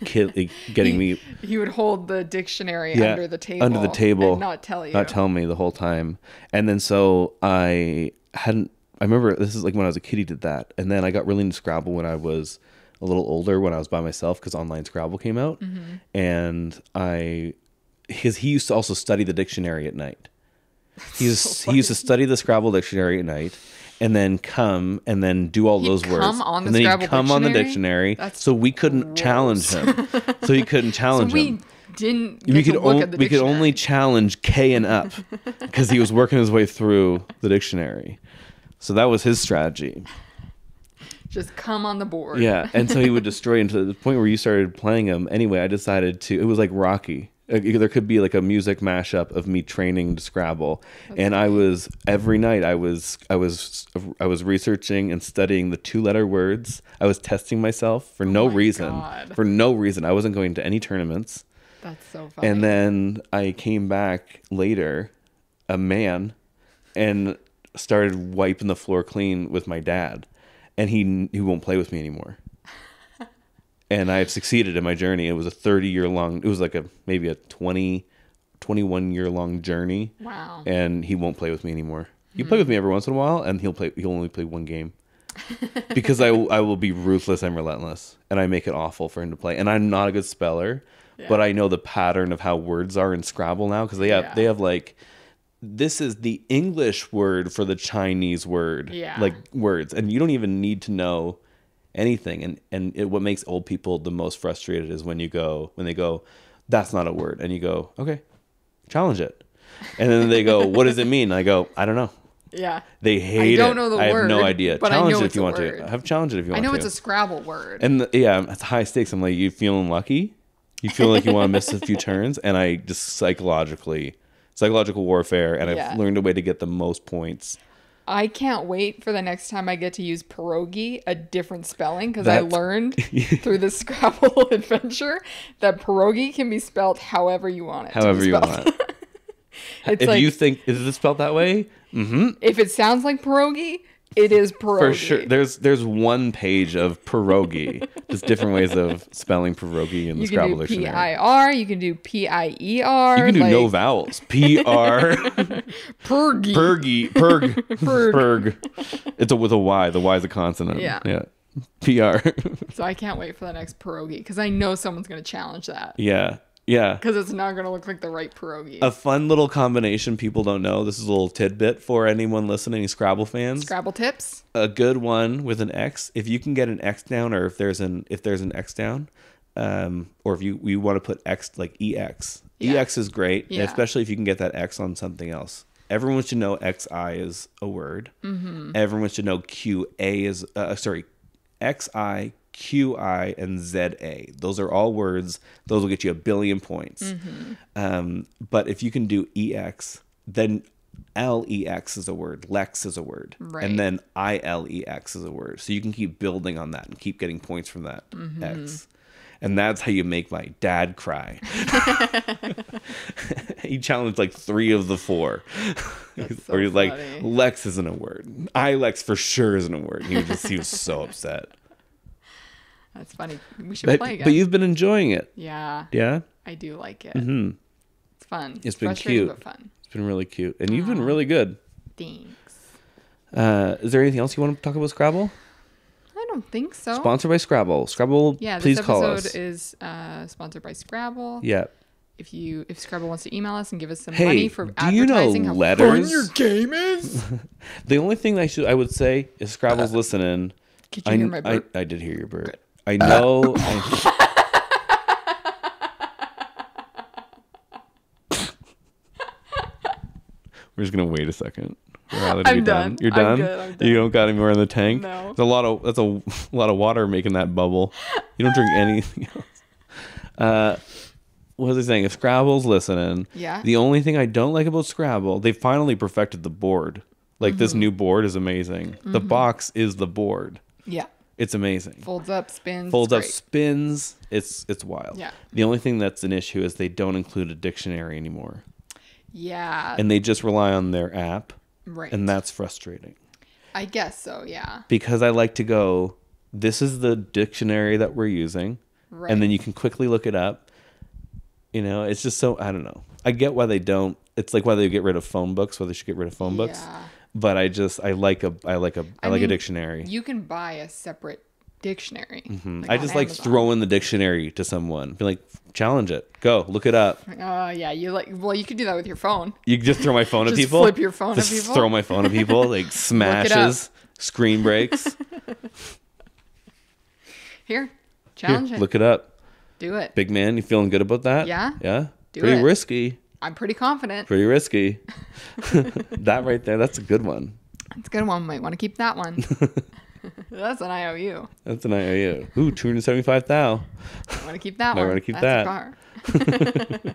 A: getting me.
B: He would hold the dictionary
A: Yeah,
B: under the table.
A: and not
B: not tell you.
A: Not tell me the whole time. And then so I hadn't I remember this is like when I was a kid, he did that. And then I got really into Scrabble when I was a little older, when I was by myself, because online Scrabble came out. And because he used to also study the dictionary at night. He used to study the Scrabble dictionary at night, and then come and then do all those words.
B: Come on the
A: and then
B: Scrabble
A: he'd come on the
B: dictionary?
A: dictionary,
B: That's
A: so we couldn't challenge him. So he couldn't challenge
B: we
A: him.
B: didn't get
A: We
B: to
A: could,
B: look at the
A: we could
B: dictionary.
A: only challenge K and up because he was working his way through the dictionary. So that was his strategy.
B: just come on the board.
A: Yeah, and so he would destroy him to the point where you started playing him. Anyway, I decided to. It was like Rocky. There could be like a music mashup of me training to Scrabble, and I was every night. I was researching and studying the 2-letter words. I was testing myself for no
B: my
A: reason.
B: God.
A: For no reason, I wasn't going to any tournaments.
B: That's so funny.
A: And then I came back later, a man, and started wiping the floor clean with my dad, and he won't play with me anymore. And I've succeeded in my journey. It was a 30-year long. It was like maybe a 21-year long journey.
B: Wow.
A: And he won't play with me anymore. He'll play with me every once in a while, and he'll only play one game. Because I will be ruthless and relentless, and I make it awful for him to play. And I'm not a good speller, but I know the pattern of how words are in Scrabble now, because they have like, this is the English word for the Chinese word, like words, and you don't even need to know anything. And what makes old people the most frustrated is when they go, that's not a word, and you go, okay, challenge it, and then they go, what does it mean? And I go, I don't know.
B: Yeah.
A: They hate it.
B: I don't know the
A: I
B: word,
A: have no idea.
B: but I
A: Challenge
B: know
A: it
B: it's
A: if you
B: a
A: want
B: word.
A: to. Have challenge it if you want
B: I
A: to.
B: know it's a Scrabble word.
A: And it's high stakes. I'm like, you feeling lucky? You feel like you want to miss a few turns? And I just psychological warfare, and I've learned a way to get the most points.
B: I can't wait for the next time I get to use pierogi, a different spelling, because I learned through the Scrabble adventure that pierogi can be spelled however you want it.
A: However you want.
B: It's
A: if
B: like,
A: you think, is it spelled that way? Mm-hmm.
B: if it sounds like pierogi, it is pierogi.
A: For sure. There's one page of pierogi. Just different ways of spelling pierogi in the Scrabble dictionary.
B: You can do P-I-R, you can do P-I-E-R.
A: You can do no vowels. P-R.
B: Pergy.
A: Perg. It's with a Y. The Y is a consonant.
B: Yeah.
A: Yeah. PR.
B: So I can't wait for the next pierogi, because I know someone's going to challenge that.
A: Yeah. Yeah.
B: Because it's not going to look like the right pierogi.
A: A fun little combination people don't know. This is a little tidbit for anyone listening, Scrabble fans.
B: Scrabble tips?
A: A good one with an X. If you can get an X down, or if there's an X down, or if you want to put X like EX.
B: Yeah.
A: EX is great,
B: Yeah.
A: especially if you can get that X on something else. Everyone should know XI is a word. Mm-hmm. Everyone should know QA is XI, QI, and ZA. Those are all words. Those will get you 1 billion points. Mm-hmm. But if you can do EX, then LEX is a word. Lex is a word.
B: Right.
A: And then ILEX is a word. So you can keep building on that and keep getting points from that X. And that's how you make my dad cry. He challenged like 3 of the 4.
B: So
A: or he's like,
B: funny.
A: Lex isn't a word. ILEX for sure isn't a word. He was so upset.
B: That's funny. We should play again.
A: But you've been enjoying it.
B: Yeah.
A: Yeah?
B: I do like it.
A: Mm-hmm.
B: It's fun.
A: It's been
B: frustrating,
A: cute.
B: but fun.
A: It's been really cute. And you've been really good.
B: Thanks.
A: Is there anything else you want to talk about Scrabble?
B: I don't think so.
A: Sponsored by Scrabble. Scrabble,
B: Yeah,
A: please
B: this
A: call
B: episode
A: us.
B: is sponsored by Scrabble.
A: Yeah.
B: If Scrabble wants to email us and give us some
A: Hey,
B: money for
A: do you know
B: advertising how
A: letters?
B: fun your game is.
A: The only thing I would say is Scrabble's listening.
B: Did you hear my burp?
A: I did hear your burp. I know. We're just gonna wait a second.
B: I'm done.
A: You're
B: I'm
A: done.
B: good, I'm done.
A: You don't got any more in the tank.
B: No.
A: That's a lot of water making that bubble. You don't drink anything else. What was I saying? If Scrabble's listening,
B: Yeah.
A: The only thing I don't like about Scrabble, they finally perfected the board. Like this new board is amazing. The box is the board.
B: Yeah.
A: It's amazing.
B: Folds up, spins.
A: Folds up,
B: great.
A: spins. It's wild.
B: Yeah.
A: The only thing that's an issue is they don't include a dictionary anymore,
B: Yeah.
A: and they just rely on their app,
B: Right.
A: and that's frustrating.
B: I guess so, yeah.
A: Because I like to go, this is the dictionary that we're using,
B: Right.
A: and then you can quickly look it up. You know, it's just so, I don't know. I get why they don't. It's like why they get rid of phone books, why they should get rid of phone books.
B: Yeah.
A: but I like a
B: mean,
A: dictionary.
B: You can buy a separate dictionary.
A: I
B: on
A: just like
B: Amazon.
A: throwing the dictionary to someone. Be like, challenge it. Go look it up.
B: Yeah, you could do that with your phone.
A: You can just throw my phone at
B: Just
A: people.
B: flip your phone at
A: Just
B: people?
A: throw my phone at people. Like smashes, screen breaks.
B: Here,
A: Here,
B: challenge it.
A: look it up.
B: Do it.
A: Big man, you feeling good about that?
B: Yeah.
A: Yeah.
B: Do
A: Pretty
B: it.
A: risky.
B: I'm pretty confident.
A: Pretty risky. That right there, that's a good one.
B: It's a good one. Might want to keep that one. That's an IOU.
A: That's an IOU. Ooh, 275,000.
B: I want to keep that
A: Might
B: one.
A: wanna keep
B: That's
A: that.
B: a car.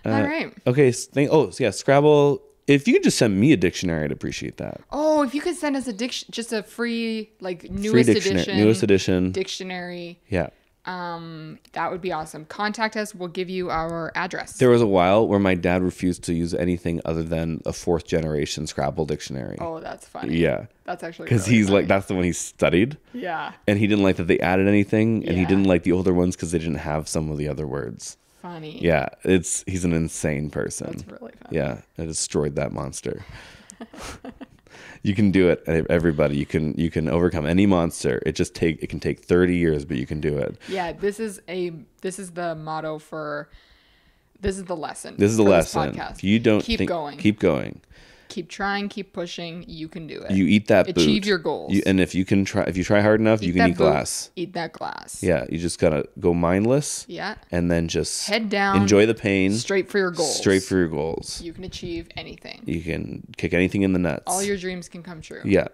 B: All right.
A: Okay. So yeah, Scrabble. If you could just send me a dictionary, I'd appreciate that.
B: Oh, if you could send us just a free, like,
A: Free
B: newest edition dictionary,
A: Yeah.
B: that would be awesome. Contact us. We'll give you our address.
A: There was a while where my dad refused to use anything other than a 4th generation Scrabble dictionary.
B: Oh, that's funny.
A: Yeah.
B: That's actually
A: Because
B: really
A: he's
B: funny.
A: like, that's the one he studied.
B: Yeah.
A: And he didn't like that they added anything. And he
B: Yeah.
A: didn't like the older ones because they didn't have some of the other words.
B: Funny.
A: Yeah. He's an insane person.
B: That's really funny.
A: Yeah. I destroyed that monster. You can do it, everybody. You can overcome any monster. It can take 30 years, but you can do it.
B: Yeah, this is the motto for this is the lesson.
A: This is the
B: for
A: lesson.
B: podcast.
A: If you don't
B: keep going.
A: keep going.
B: Keep trying, keep pushing, you can do it.
A: You eat that boot.
B: Achieve your goals.
A: And if you try hard enough, you can
B: that
A: eat
B: boot,
A: glass.
B: Eat that glass.
A: Yeah, you just gotta go mindless.
B: Yeah.
A: And then just
B: Head down.
A: enjoy the pain.
B: Straight for your goals.
A: Straight for your goals.
B: You can achieve anything.
A: You can kick anything in the nuts.
B: All your dreams can come true.
A: Yeah.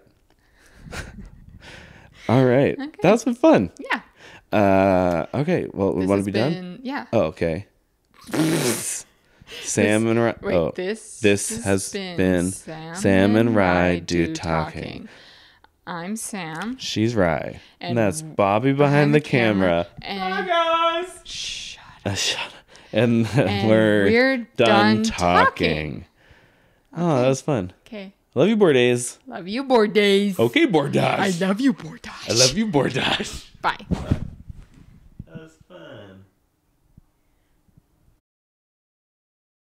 A: All right. That's been fun.
B: Yeah.
A: Okay. Well, we
B: This
A: want
B: has
A: to be done.
B: been- Yeah.
A: Oh, okay. Sam and Rye.
B: Wait,
A: this has been Sam and Rye do talking.
B: I'm Sam.
A: She's Rye. And
B: And
A: that's Bobby behind the camera.
B: And
C: Guys!
B: shut
A: Shut up. And,
B: And
A: we're
B: we're
A: done
B: done
A: talking. Oh, that was fun.
B: Okay.
A: Love you, Bordays.
B: Love you, Bordays.
A: Okay, Bordash.
B: I love you, Bordash.
A: I love you, Bordash.
B: Bye.